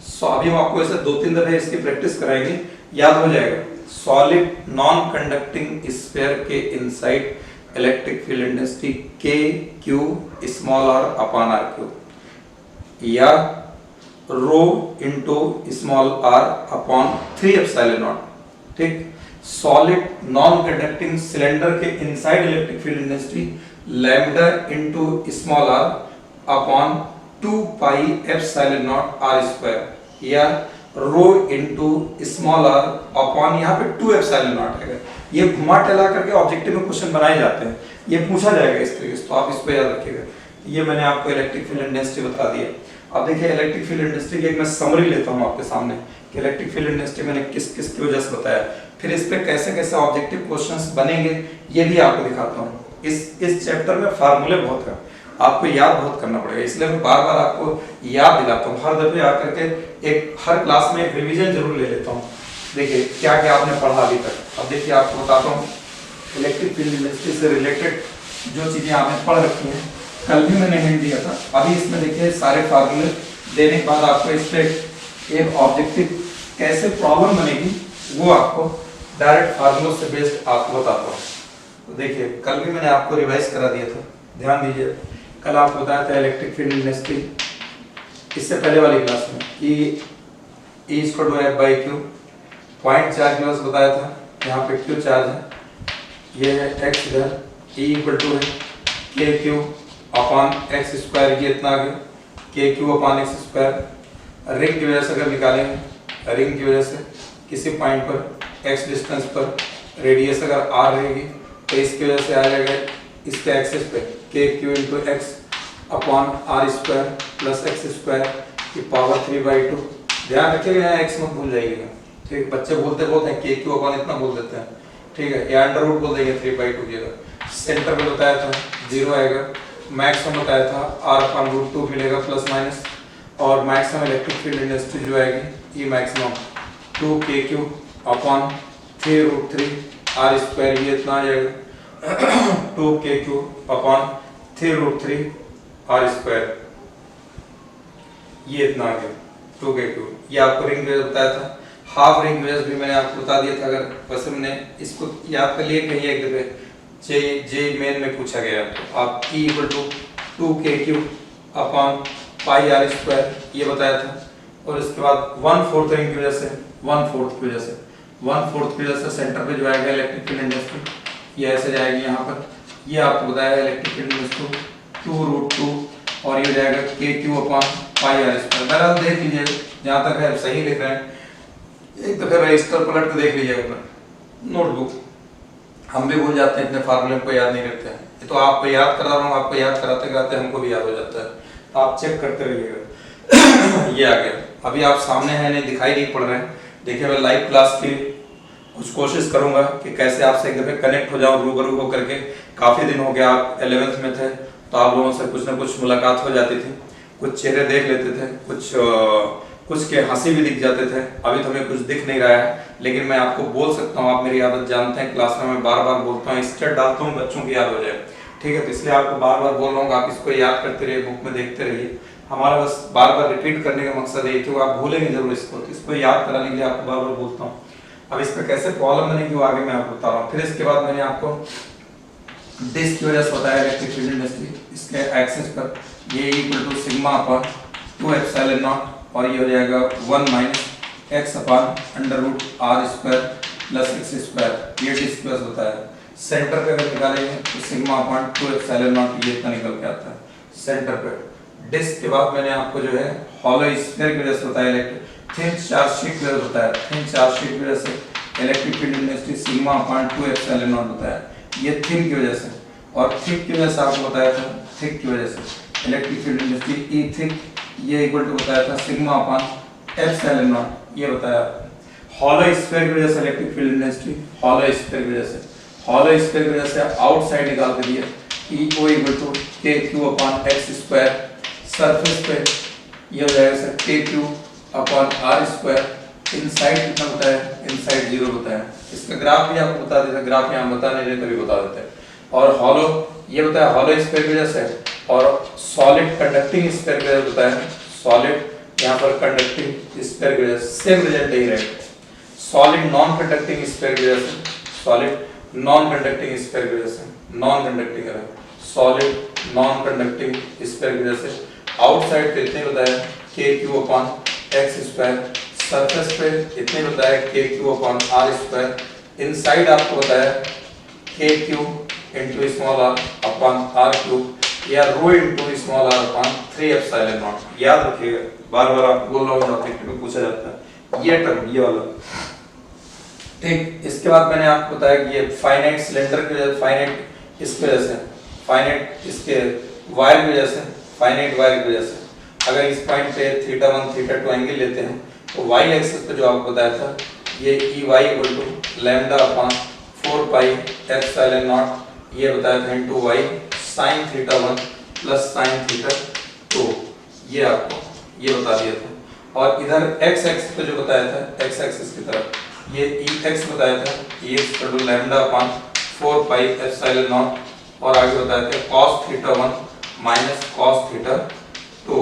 सो अभी हम आपको ऐसे 2-3 दफे इसकी प्रैक्टिस कराएंगे, याद हो जाएगा। सॉलिड नॉन कंडक्टिंग स्फीयर के inside electric field intensity K Q small r upon r cube, या rho into small r upon 3 epsilon naught, ठीक। सॉलिड नॉन कंडक्टिंग सिलेंडर के inside electric field intensity lambda into small r upon 2 pi epsilon naught r square, या rho into small r upon यहाँ पे 2 epsilon not है। ये घुमा टहला करके ऑब्जेक्टिव में क्वेश्चन बनाए जाते हैं, ये पूछा जाएगा इस तरीके से, तो आप इसको याद रखिएगा। ये मैंने आपको इलेक्ट्रिक फील्ड इंटेंसिटी बता दी है। अब देखिए इलेक्ट्रिक फील्ड इंटेंसिटी की एक मैं समरी लेता हूँ आपके सामने कि इलेक्ट्रिक फील्ड इंटेंसिटी मैंने किस किस की वजह से बताया, फिर इस पे कैसे कैसे ऑब्जेक्टिव क्वेश्चंस बनेंगे ये भी आपको दिखाता हूँ। इस चैप्टर में फार्मूले बहुत है, आपको याद बहुत करना पड़ेगा, इसलिए मैं बार बार आपको याद दिलाता हूँ, हर दफे आकर के एक हर क्लास में एक रिवीजन जरूर ले लेता हूँ। देखिए क्या क्या आपने पढ़ा अभी तक। अब देखिए आपको बताता हूँ इलेक्ट्रिक फील्ड इंटेंसिटी से रिलेटेड जो चीजें आपने पढ़ रखी हैं, कल भी मैंने हिंट दिया था। अभी इसमें देखिए सारे फार्मूले देने के बाद आपको इस पे एक ऑब्जेक्टिव कैसे प्रॉब्लम बनेगी वो आपको डायरेक्ट फार्मूलों से बेस्ड आपको बताता हूँ। तो देखिए कल भी मैंने आपको रिवाइज करा दिया था, ध्यान दीजिए। कल आपको बताया था इलेक्ट्रिक फील्ड इंटेंसिटी, इससे पहले वाली क्लास में E equal to F by q, point charge की वजह से बताया था, यहाँ पे क्यू चार्ज है, ये है x इधर, E इक्वल टू है के क्यू अपॉन एक्स स्क्वायर, ये इतना आ गया के q upon x square. Ring की वजह से अगर निकालेंगे, रिंग की वजह से किसी पॉइंट पर x डिस्टेंस पर रेडियस अगर r रहेगी तो इसकी वजह से आ जाएगा इसके एक्सिस पे k Q into x upon r square plus x square की पावर 3/2। ध्यान रखिएगा यहाँ x मत भूल जाइएगा, ठीक। बच्चे बोलते हैं के क्यू अपॉन इतना बोल देते हैं, ठीक है, या अंडर रूट बोल देंगे 3/2 की जगह। सेंटर पे बताया था 0 आएगा, मैक्सिमम बताया था r अपॉन रूट 2 मिलेगा प्लस माइनस, और मैक्सिमम इलेक्ट्रिक फील्ड इंटेंसिटी जो आएगी ये maximum 2 k q upon 3√3 are square, ये इतना आ जाएगा 2 k q upon 3√3 are square, ये इतना आ गया 2 के क्यू। ये आपको रिंग वेज बताया था। हाफ रिंग वेज भी मैंने आपको बता दिया था, अगर वैसे मैंने इसको याद कर लिए कहीं एक दफे जे मेन में पूछा गया तो आप E equal to 2 k q upon pi are square ये बताया था, और इसके बाद 1/4 रिंग की वजह से 1/4 की वजह से 1/4 की वजह से सेंटर पे जो आएगा इलेक्ट्रिक फील्ड इंटेंसिटी ये ऐसे जाएगी यहाँ पर, ये आपको बताया इलेक्ट्रिक फील्ड इंटेंसिटी 2√2 और ये जाएगा KQ/πr²। बहरहाल देख लीजिए जहाँ तक है सही लिख रहे हैं, एक दफे रजिस्टर पलट के देख लीजिएगा नोटबुक, हम भी भूल जाते हैं इतने फार्मूले को याद नहीं करते हैं। ये तो आपको याद करा रहा हूँ, आपको याद कराते कराते हमको भी याद हो जाता है, तो आप चेक करते रहिएगा। ये आ गया, अभी आप सामने हैं नहीं दिखाई नहीं पड़ रहे हैं। देखिए मैं लाइव क्लास की कुछ कोशिश करूंगा कि कैसे आपसे एक दफे कनेक्ट हो जाऊं रूबरू हो करके। काफी दिन हो गया, आप 11th में थे तो आप लोगों से कुछ ना कुछ मुलाकात हो जाती थी, कुछ चेहरे देख लेते थे, कुछ के हंसी भी दिख जाते थे। अभी तो हमें कुछ दिख नहीं रहा है, लेकिन मैं आपको बोल सकता हूँ, आप मेरी आदत जानते हैं, क्लास में मैं बार बार बोलता हूँ, स्टेट डालता हूँ बच्चों की याद हो जाए, ठीक है। तो इसलिए आपको बार बार बोल रहा हूँ, आप इसको याद करते रहिए, बुक में देखते रहिए। हमारा बस बार बार रिपीट करने का मकसद है कि आप भूलेंगे जरूर इसको, तो इसको याद कराने के लिए आपको बार बार बोलता हूँ। अब इस पर कैसे प्रॉब्लम बनेगी वो आगे मैं आपको बता रहा हूँ। फिर इसके बाद मैंने आपको डिस्क की वजह से बताया इलेक्ट्रिक फील्ड इंटेंसिटी, इसके एक्सिस पर ये इक्वल टू σ/2ε0 और ये हो जाएगा 1 - x/√r² + x²। ये डिस्क की वजह से बताया। सेंटर पे अगर निकालेंगे तो σ/2ε0 ये इतना निकल के आता है सेंटर पे। डिस्क के बाद मैंने आपको जो है हॉलो स्फीयर की वजह से बताया, इलेक्ट्रिक थिन चार्ज शीट की वजह से बताया, थिन चार्ज शीट की वजह से इलेक्ट्रिक फील्ड इंटेंसिटी σ/2ε0 बताया, ये थिन की वजह से। और थिक की वजह से आपको बताया था, थिक की वजह से electric field intensity E thick ये इक्वल टू बताया था σ/ε0 ये बताया। हॉलो स्फीयर की वजह से electric field intensity, hollow sphere की वजह से, हॉलो स्फीयर की वजह से आउटसाइड निकाल के दिया EO equal to KQ/x²। Surface पे ये हो जाएगा सर KQ/r²। इनसाइड कितना बताया, इनसाइड 0 बताया। इसका ग्राफ भी आपको बता देता, ग्राफ यहाँ बता नहीं रहे तभी बता देते हैं। और हॉलो ये बताया हॉलो स्फीयर की वजह से, और सॉलिड कंडक्टिंग स्फीयर की वजह से बताया, सॉलिड यहाँ पर कंडक्टिंग स्फीयर की वजह से सेम रिजल्ट यही रहेगा। सॉलिड नॉन कंडक्टिंग स्फीयर की वजह से, सॉलिड नॉन कंडक्टिंग स्फीयर की वजह से, नॉन कंडक्टिंग है सॉलिड नॉन कंडक्टिंग स्फीयर की वजह से आउटसाइड पे इतने बताया KQ/x², सरफेस पे इतने बताया KQ/r², इनसाइड आपको बताया KQ into small r upon r³ या रो into small r upon 3ε0। याद रखिएगा, बार बार आप बोल रहा हूँ टॉपिक में पूछा जाता है ये टर्म, ये वाला, ठीक। इसके बाद मैंने आपको बताया कि ये फाइनाइट सिलेंडर की वजह से, फाइनाइट इसकी वजह से, फाइनाइट इसके वायर की वजह से, फाइनाइट वायर की वजह से अगर इस पॉइंट पे θ1 θ2 एंगल लेते हैं तो y एक्सिस पे जो आपको बताया था ये EY इक्वल टू λ/4πε0 ये बताया था into y sin θ1 plus sin θ2 ये आपको ये बता दिया था। और इधर x एक्सिस पे जो बताया था, x एक्सिस की तरफ ये EX बताया था, EX इक्वल टू λ/4πε0 और आगे बताया था cos θ1 माइनस cos θ2।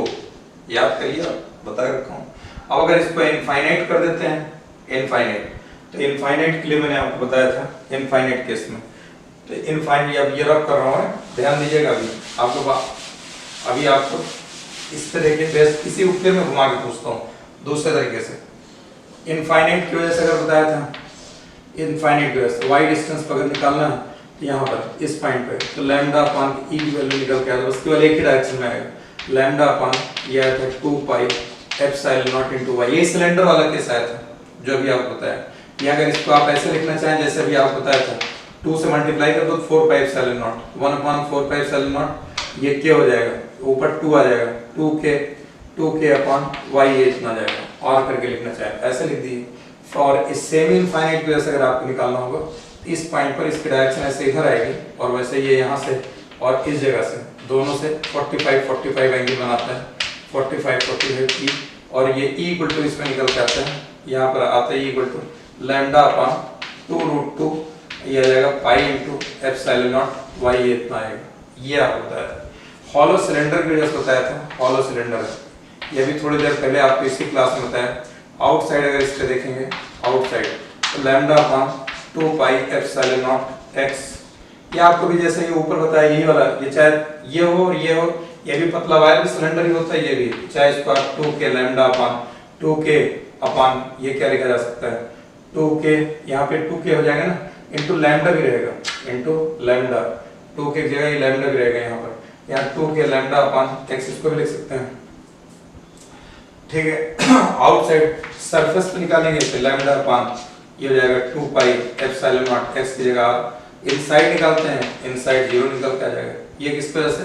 याद करिए, बता रखा हूँ। अब अगर इसको इनफाइनाइट कर देते हैं, इनफाइनाइट, तो इनफाइनाइट के लिए मैंने आपको बताया था इनफाइनाइट केस में, तो इनफाइनाइट अब ये रब कर रहा हूँ, ध्यान दीजिएगा। अभी आपको इस तरह के बेस इसी उत्तर में घुमा के पूछता हूँ दूसरे तरीके से। इनफाइनाइट की वजह से अगर बताया था, इनफाइनाइट की वजह से वाई डिस्टेंस अगर निकालना है यहाँ पर इस पॉइंट पे, तो λ/e की वैल्यू निकल के आता है, बस केवल एक ही डायरेक्शन में आएगा, λ/, ये आया था 2πε0 into y। ये सिलेंडर वाला केस आया था जो अभी आपको बताया। ये अगर इसको आप ऐसे लिखना चाहें जैसे अभी आपको बताया था, 2 से मल्टीप्लाई कर दो 4πε0, 1/4πε0 ये क्या हो जाएगा, ऊपर 2 आ जाएगा, 2k/y ये इतना जाएगा। और करके लिखना चाहे ऐसे लिख दिए। और इस सेमी इनफाइनाइट की वजह से अगर आपको निकालना होगा इस पॉइंट पर इसकी डायरेक्शन ऐसे इधर आएगी और वैसे ये यहाँ से और इस जगह से दोनों से 45 एंगल बनाता है, 45 की, और ये E इक्वल टू इसमें निकल के आता है, यहाँ पर आता है E इक्वल टू λ/2√2 ये आ जाएगा π/ε0 y ये इतना आएगा। ये आपको बताया था। हॉलो सिलेंडर की वजह से बताया था, हॉलो सिलेंडर है ये भी थोड़ी देर पहले आपको इसी क्लास में बताया। आउटसाइड अगर इस पे देखेंगे, आउटसाइड तो λ/2πε0 x, ये आपको भी जैसे ये ऊपर बताया यही वाला, ये चाहे ये हो और ये हो, ये भी पतला वायर भी सिलेंडर ही होता है, ये भी चाहे इसको आप 2k λ/2k ये क्या लिखा जा सकता है 2k, यहाँ पे 2k हो जाएगा ना, इंटू लैम्डा भी रहेगा, इंटू लैम्डा, 2k की जगह ये लैम्डा भी रहेगा यहाँ पर, यहाँ 2k लैम्डा अपॉन x इसको भी लिख सकते हैं, ठीक है। आउटसाइड सरफेस पे निकालेंगे तो लैम्डा अपॉन ये हो जाएगा 2 पाई एप्सिलॉन नॉट x की जगह इनसाइड निकालते हैं, इनसाइड 0 निकल के आ जाएगा। ये किस वजह से,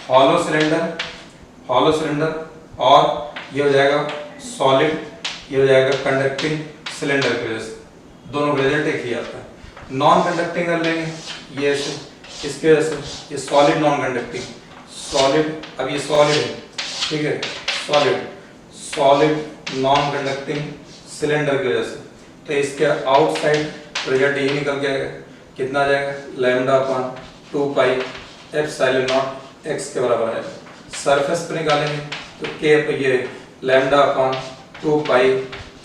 हॉलो सिलेंडर और ये हो जाएगा सॉलिड, ये हो जाएगा कंडक्टिंग सिलेंडर की वजह से, दोनों का रिजल्ट एक ही आता है। नॉन कंडक्टिंग कर लेंगे ये ऐसे, इसके वजह से ये सॉलिड नॉन कंडक्टिंग, सॉलिड, अब ये सॉलिड है, ठीक है, सॉलिड नॉन कंडक्टिंग सिलेंडर की वजह से, तो इसके आउटसाइड रिजल्ट यही निकल के आएगा, कितना आ जाएगा, lambda upon 2 pi epsilon not x के बराबर है। सरफेस पे निकालेंगे तो k पे ये lambda upon 2 pi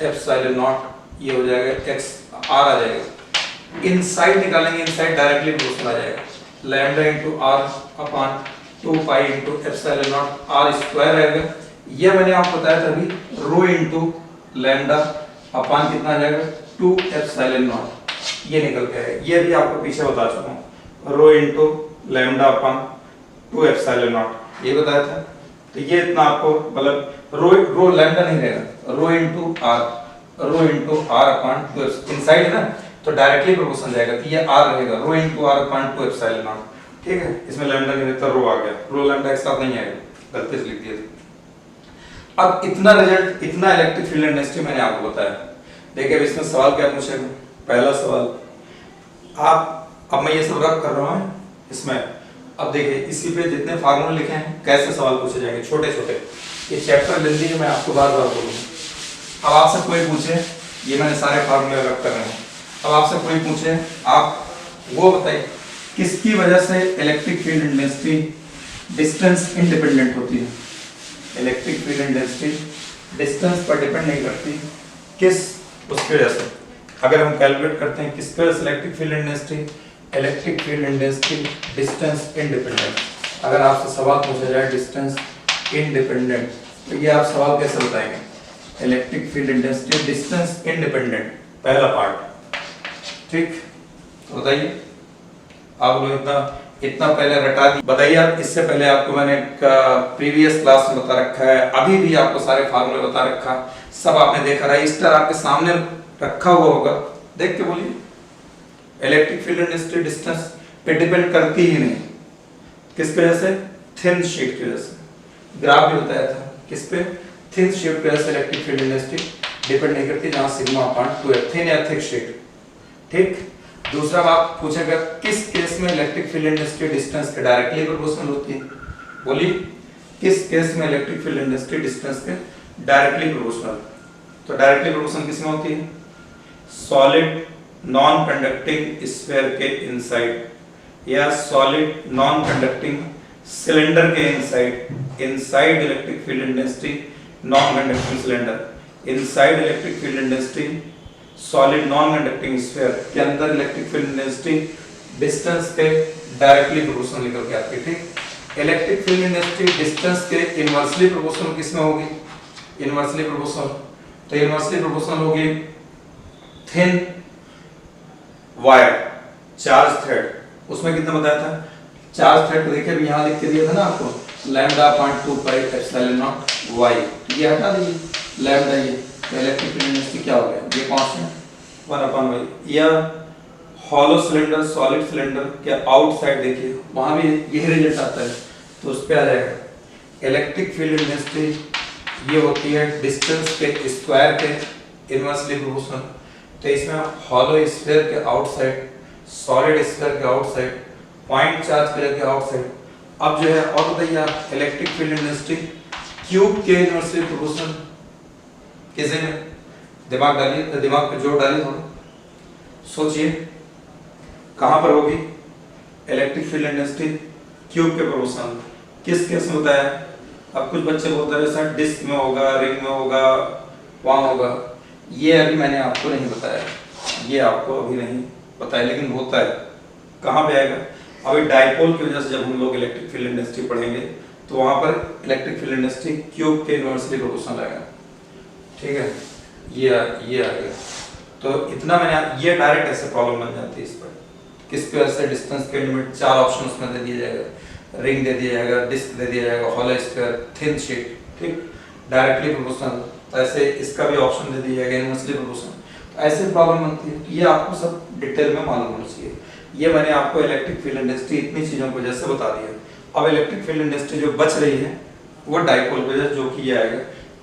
epsilon naught, ये हो जाएगा x r आ जाएगा। इनसाइड निकालेंगे, इनसाइड डायरेक्टली प्रोपोर्शनल आ जाएगा, lambda into r upon 2 pi into epsilon naught r square रहेगा। ये मैंने आपको बताया था अभी, रो इनटू लैम्डा अपॉन कितना आ जाएगा, 2 एप्सिलॉन नॉट, ये निकल के आएगा। ये भी आपको पीछे बता चुका हूँ, rho into lambda upon 2 epsilon naught, ये बताया था। तो ये इतना आपको मतलब रो लैम्डा नहीं रहेगा, rho into r upon 2, inside है ना तो डायरेक्टली प्रोपोर्शनल जाएगा, तो ये r रहेगा, rho into r upon 2 epsilon naught, ठीक है। इसमें लैम्डा नहीं रहता, रो आ गया, रो लैम्डा एक साथ नहीं आएगा, गलती से लिख दिया था। अब इतना रिजल्ट, इतना इलेक्ट्रिक फील्ड इंटेंसिटी मैंने आपको बताया। देखिए अब इसमें सवाल क्या पूछेगा, पहला सवाल अब मैं ये सब रब कर रहा हूँ इसमें, अब देखिए इसी पे जितने फार्मूले लिखे हैं कैसे सवाल पूछे जाएंगे, छोटे छोटे, ये चैप्टर लेंदी है, मैं आपको बार बार बोलूँगा। अब आपसे कोई पूछे, ये मैंने सारे फार्मूले रब कर रहे हैं, अब आपसे कोई पूछे आप वो बताइए किसकी वजह से electric field intensity distance independent होती है। इलेक्ट्रिक फील्ड इंटेंसिटी डिस्टेंस पर डिपेंड नहीं करती, किस उसकी वजह से। अगर हम कैलकुलेट करते हैं किसकी वजह से electric field intensity distance independent, अगर आपसे सवाल पूछा जाए डिस्टेंस इंडिपेंडेंट, तो ये आप सवाल कैसे बताएंगे, electric field intensity distance independent, पहला पार्ट, ठीक। तो बताइए आप लोग इतना पहले रटा दी, बताइए आप, इससे पहले आपको मैंने प्रीवियस क्लास में बता रखा है, अभी भी आपको सारे फार्मूले बता रखा, सब आपने देखा, रजिस्टर आपके सामने रखा हुआ होगा, देख के बोलिए। इलेक्ट्रिक फील्ड इंटेंसिटी डिस्टेंस पे डिपेंड करती ही नहीं, किस वजह से, थिन शीट की वजह से। ग्राफ भी बताया था किस पे, थिन शीट की वजह से इलेक्ट्रिक फील्ड इंटेंसिटी डिपेंड नहीं करती, जहां सिग्मा अपॉन 2 है, थिन या थिक शीट, ठीक। दूसरा बात पूछेगा किस केस में इलेक्ट्रिक फील्ड इंटेंसिटी डिस्टेंस के डायरेक्टली प्रोपोर्शनल होती है, बोलिए किस केस में इलेक्ट्रिक फील्ड इंटेंसिटी डिस्टेंस के डायरेक्टली प्रोपोर्शनल। तो डायरेक्टली प्रोपोर्शनल किसमें होती है, सॉलिड नॉन कंडक्टिंग स्फीयर के इनसाइड या सॉलिड नॉन कंडक्टिंग सिलेंडर के inside electric field intensity non conducting cylinder, inside electric field intensity solid non conducting sphere के अंदर इलेक्ट्रिक फील्ड इंटेंसिटी डिस्टेंस के डायरेक्टली प्रोपोर्शनल निकल के आती है, ठीक। इलेक्ट्रिक फील्ड इंटेंसिटी डिस्टेंस के इनवर्सली प्रोपोर्शनल किसमें होगी, इनवर्सली प्रोपोर्शनल, तो इनवर्सली प्रोपोर्शनल होगी थिन वायर चार्ज थ्रेड, उसमें कितना बताया था, चार्ज थ्रेड को देखिए अभी यहाँ लिख के दिया था ना आपको, lambda upon 2 pi epsilon not y, ये हटा दीजिए लैम्डा, ये इलेक्ट्रिक फील्ड इंटेंसिटी क्या हो गया, ये कांस्टेंट 1 अपॉन y। या हॉलो सिलेंडर सॉलिड सिलेंडर के आउटसाइड देखिए वहां भी यही रिजल्ट आता है, तो उस पे आ जाएगा इलेक्ट्रिक फील्ड इंटेंसिटी ये होती है डिस्टेंस के स्क्वायर के इनवर्सली प्रोपोर्शनल। तो इसमें हॉलो स्फीयर के आउटसाइड, सॉलिड स्फीयर के आउटसाइड, पॉइंट चार्ज स्फीयर के आउटसाइड। अब जो है और बताइए आप, इलेक्ट्रिक फील्ड इंटेंसिटी क्यूब के इनवर्सली प्रोपोर्शनल किसे में, दिमाग डालिए, दिमाग पे जोर डालिए, थोड़ा सोचिए कहां पर होगी इलेक्ट्रिक फील्ड इंटेंसिटी क्यूब के प्रोपोर्शनल, किस केस में होता है। अब कुछ बच्चे बोलते हैं सर डिस्क में होगा, रिंग में होगा, वहां होगा, ये अभी मैंने आपको नहीं बताया, ये आपको अभी नहीं बताया, लेकिन होता है। कहाँ पे आएगा, अभी डायपोल की वजह से जब हम लोग इलेक्ट्रिक फील्ड इंटेंसिटी पढ़ेंगे तो वहां पर इलेक्ट्रिक फील्ड इंटेंसिटी क्यूब के इनवर्सली प्रोपोर्शनल आएगा, ठीक है। ये आ गया, तो इतना मैंने, ये डायरेक्ट ऐसे प्रॉब्लम बन जाती है इस पर। किस पे ऐसे डिस्टेंस के लिमिट 4 ऑप्शन उसमें दे दिया जाएगा, रिंग दे दिया जाएगा, डिस्क दे दिया जाएगा, हॉलो स्फीयर, थिन शीट, ठीक, डायरेक्टली प्रोपोर्शनल, तो ऐसे इसका भी ऑप्शन दे दिया जाएगा इनवर्सली प्रोपोर्शनल। तो ऐसे प्रॉब्लम बनती है, ये आपको सब डिटेल में मालूम होना चाहिए। ये मैंने आपको इलेक्ट्रिक फील्ड इंडस्ट्री इतनी चीजों को जैसे बता दिया। अब इलेक्ट्रिक फील्ड इंडस्ट्री जो बच रही है वो डाइपोल वजह, जो कि ये आएगा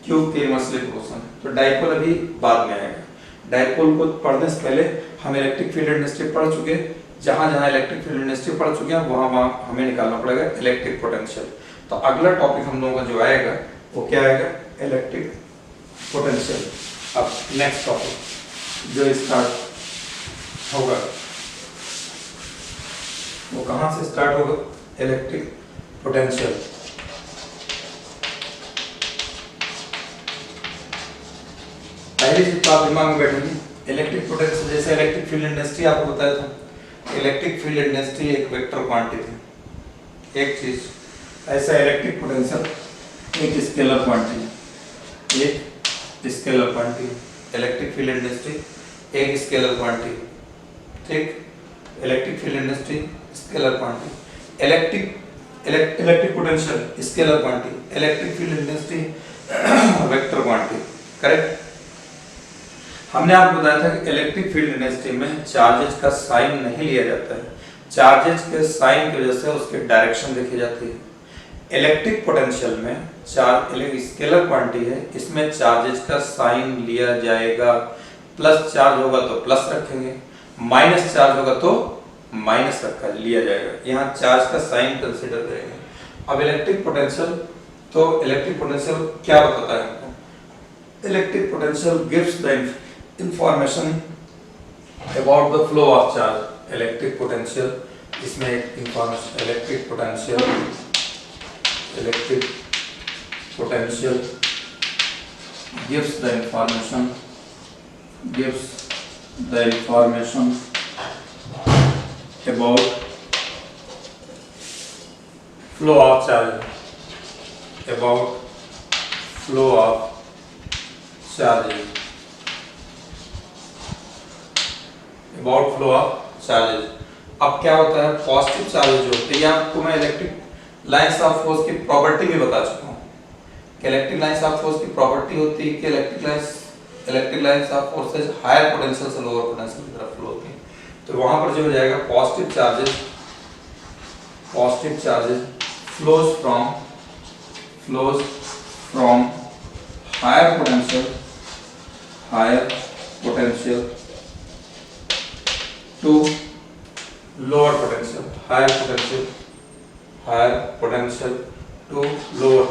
क्यूब के इनवर्सली प्रोपोर्शनल। तो डाइपोल अभी बाद में आएगा। डाइपोल को पढ़ने से पहले हम इलेक्ट्रिक फील्ड इंडस्ट्री पढ़ चुके, जहां जहां इलेक्ट्रिक फील्ड इंडस्ट्री पढ़ चुके हैं वहां वहां हमें निकालना पड़ेगा इलेक्ट्रिक पोटेंशियल। तो अगला टॉपिक हम लोगों का जो आएगा वो क्या आएगा, इलेक्ट्रिक पोटेंशियल। अब नेक्स्ट टॉपिक जो स्टार्ट होगा वो कहां से स्टार्ट होगा, इलेक्ट्रिक पोटेंशियल। पहली चीज तो आप दिमाग में बैठेंगे, इलेक्ट्रिक पोटेंशियल। जैसे इलेक्ट्रिक फील्ड इंडस्ट्री आपको बताया था, इलेक्ट्रिक फील्ड इंडस्ट्री एक वेक्टर क्वांटिटी, एक चीज ऐसा इलेक्ट्रिक पोटेंशियल एक स्केलर क्वांटिटी, एक scalar quantity, electric field industry एक स्केलर क्वांटिटी, ठीक, electric field industry scalar quantity, electric potential scalar quantity, electric field industry vector quantity, correct. हमने आपको बताया था कि इलेक्ट्रिक फील्ड इंडस्ट्री में चार्जेस का साइन नहीं लिया जाता है, चार्जेस के साइन की वजह से उसकी डायरेक्शन देखी जाती है। इलेक्ट्रिक पोटेंशियल में चार्ज स्केलर क्वांटिटी है, इसमें चार्जेस का साइन लिया जाएगा। प्लस चार्ज होगा तो प्लस रखेंगे, माइनस चार्ज होगा तो माइनस रखा लिया जाएगा, यहाँ चार्ज का साइन कंसीडर करेंगे। अब इलेक्ट्रिक पोटेंशियल, तो इलेक्ट्रिक पोटेंशियल क्या बताता है हमको, electric potential gives the information about the flow of charge. Electric potential, इसमें एक information, electric potential gives the information about flow of charge, अब क्या होता है, पॉजिटिव चार्जेज जो होते हैं, आपको मैं इलेक्ट्रिक लाइंस ऑफ फोर्स की प्रॉपर्टी भी बता चुका हूँ कि इलेक्ट्रिक लाइंस ऑफ फोर्स की प्रॉपर्टी होती है कि electric lines of forces higher potential से लोअर पोटेंशियल की तरफ फ्लो होती है। तो वहां पर जो हो जाएगा positive charges flows from higher potential to lower potential, higher potential to lower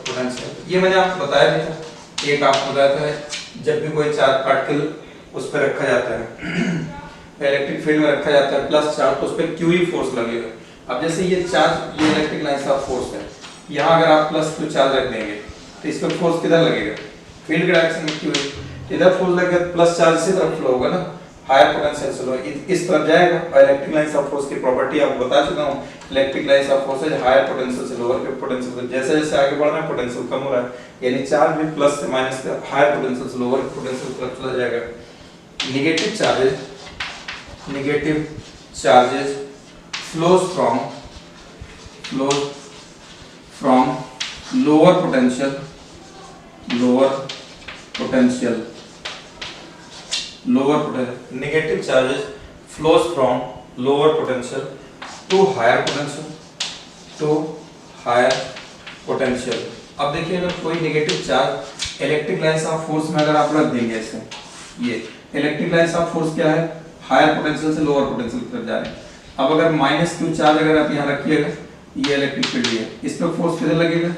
potential। ये मैंने आपको बताया भी था, एक आपको बताया था जब भी कोई चार्ज पार्टिकल उस पर रखा जाता है इलेक्ट्रिक फील्ड में रखा जाता है प्लस चार्ज, तो उस पर क्यूई फोर्स लगेगा। अब जैसे ये चार्ज, ये इलेक्ट्रिक लाइंस ऑफ फोर्स है, यहाँ अगर आप प्लस क्यू चार्ज रख देंगे तो इस पर फोर्स किधर लगेगा, फील्ड के डायरेक्शन में क्यू, इधर फोर्स लगेगा, प्लस चार्ज इसी तरफ फ्लो होगा ना, हायर पोटेंशियल से लोअर इस तरफ जाएगा। और इलेक्ट्रिक लाइंस ऑफ फोर्स की प्रॉपर्टी आपको बता चुका हूँ, इलेक्ट्रिक लाइंस ऑफ फोर्स है हायर पोटेंशियल से लोअर पोटेंशियल, जैसे जैसे आगे बढ़ रहा है पोटेंशियल कम हो रहा है, यानी चार्ज भी प्लस से माइनस से हायर पोटेंशियल से लोअर पोटेंशियल की तरफ चला जाएगा। negative charges flows from lower potential negative charges flows from lower potential to higher potential। अब देखिए अगर कोई negative charge electric lines of force में अगर आप रख देंगे ऐसे, ये इलेक्ट्रिक लाइंस ऑफ फोर्स क्या है, हायर पोटेंशियल से लोअर पोटेंशियल की तरफ जा रहे हैं। अब अगर माइनस क्यू चार्ज अगर आप यहाँ रखिएगा, ये इलेक्ट्रिक फील्ड है, इस पर फोर्स किधर लगेगा,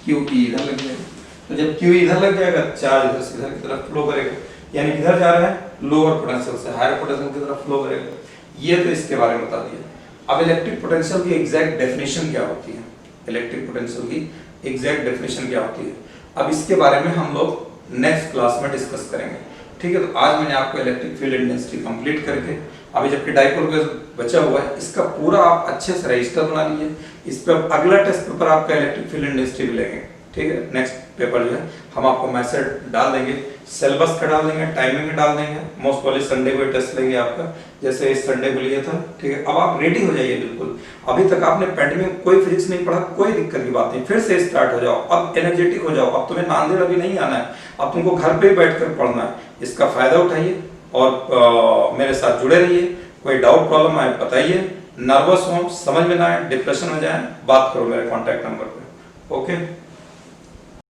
क्यू ई इधर लग जाएगा। तो जब क्यू इधर लग जाएगा चार्ज इधर से इधर की तरफ फ्लो करेगा, यानी किधर जा रहा है, लोअर पोटेंशियल से हायर पोटेंशियल की तरफ फ्लो करेगा। ये तो इसके बारे में बता दिया। अब इलेक्ट्रिक पोटेंशियल की एग्जैक्ट डेफिनेशन क्या होती है, इलेक्ट्रिक पोटेंशियल की एग्जैक्ट डेफिनेशन क्या होती है, अब इसके बारे में हम लोग नेक्स्ट क्लास में डिस्कस करेंगे, ठीक है। तो आज मैंने आपको इलेक्ट्रिक फील्ड इंडस्ट्री कंप्लीट करके, अभी जबकि डाइपोल का बचा हुआ है, इसका पूरा आप अच्छे से रजिस्टर बना लीजिए। इस पर अगला टेस्ट पेपर आपका इलेक्ट्रिक फील्ड इंडस्ट्री भी लेंगे, ठीक है। नेक्स्ट पेपर जो है हम आपको मैसेज डाल देंगे, सिलेबस का डाल देंगे, टाइमिंग का डाल देंगे। मोस्ट प्रोबेबली संडे को टेस्ट लेंगे आपका, जैसे इस संडे को लिया था, ठीक है। अब आप रेडी हो जाइए बिल्कुल। अभी तक आपने पेंडेमिक में कोई फिजिक्स नहीं पढ़ा, कोई दिक्कत की बात नहीं, फिर से स्टार्ट हो जाओ, अब एनर्जेटिक हो जाओ। अब तुम्हें नांदेड़ अभी नहीं आना है, अब तुमको घर पे बैठकर पढ़ना है। इसका फायदा उठाइए और मेरे साथ जुड़े रहिए। कोई डाउट प्रॉब्लम आए बताइए, नर्वस हो, समझ में ना आए, डिप्रेशन में जाए, बात करो मेरे कॉन्टैक्ट नंबर पे। ओके।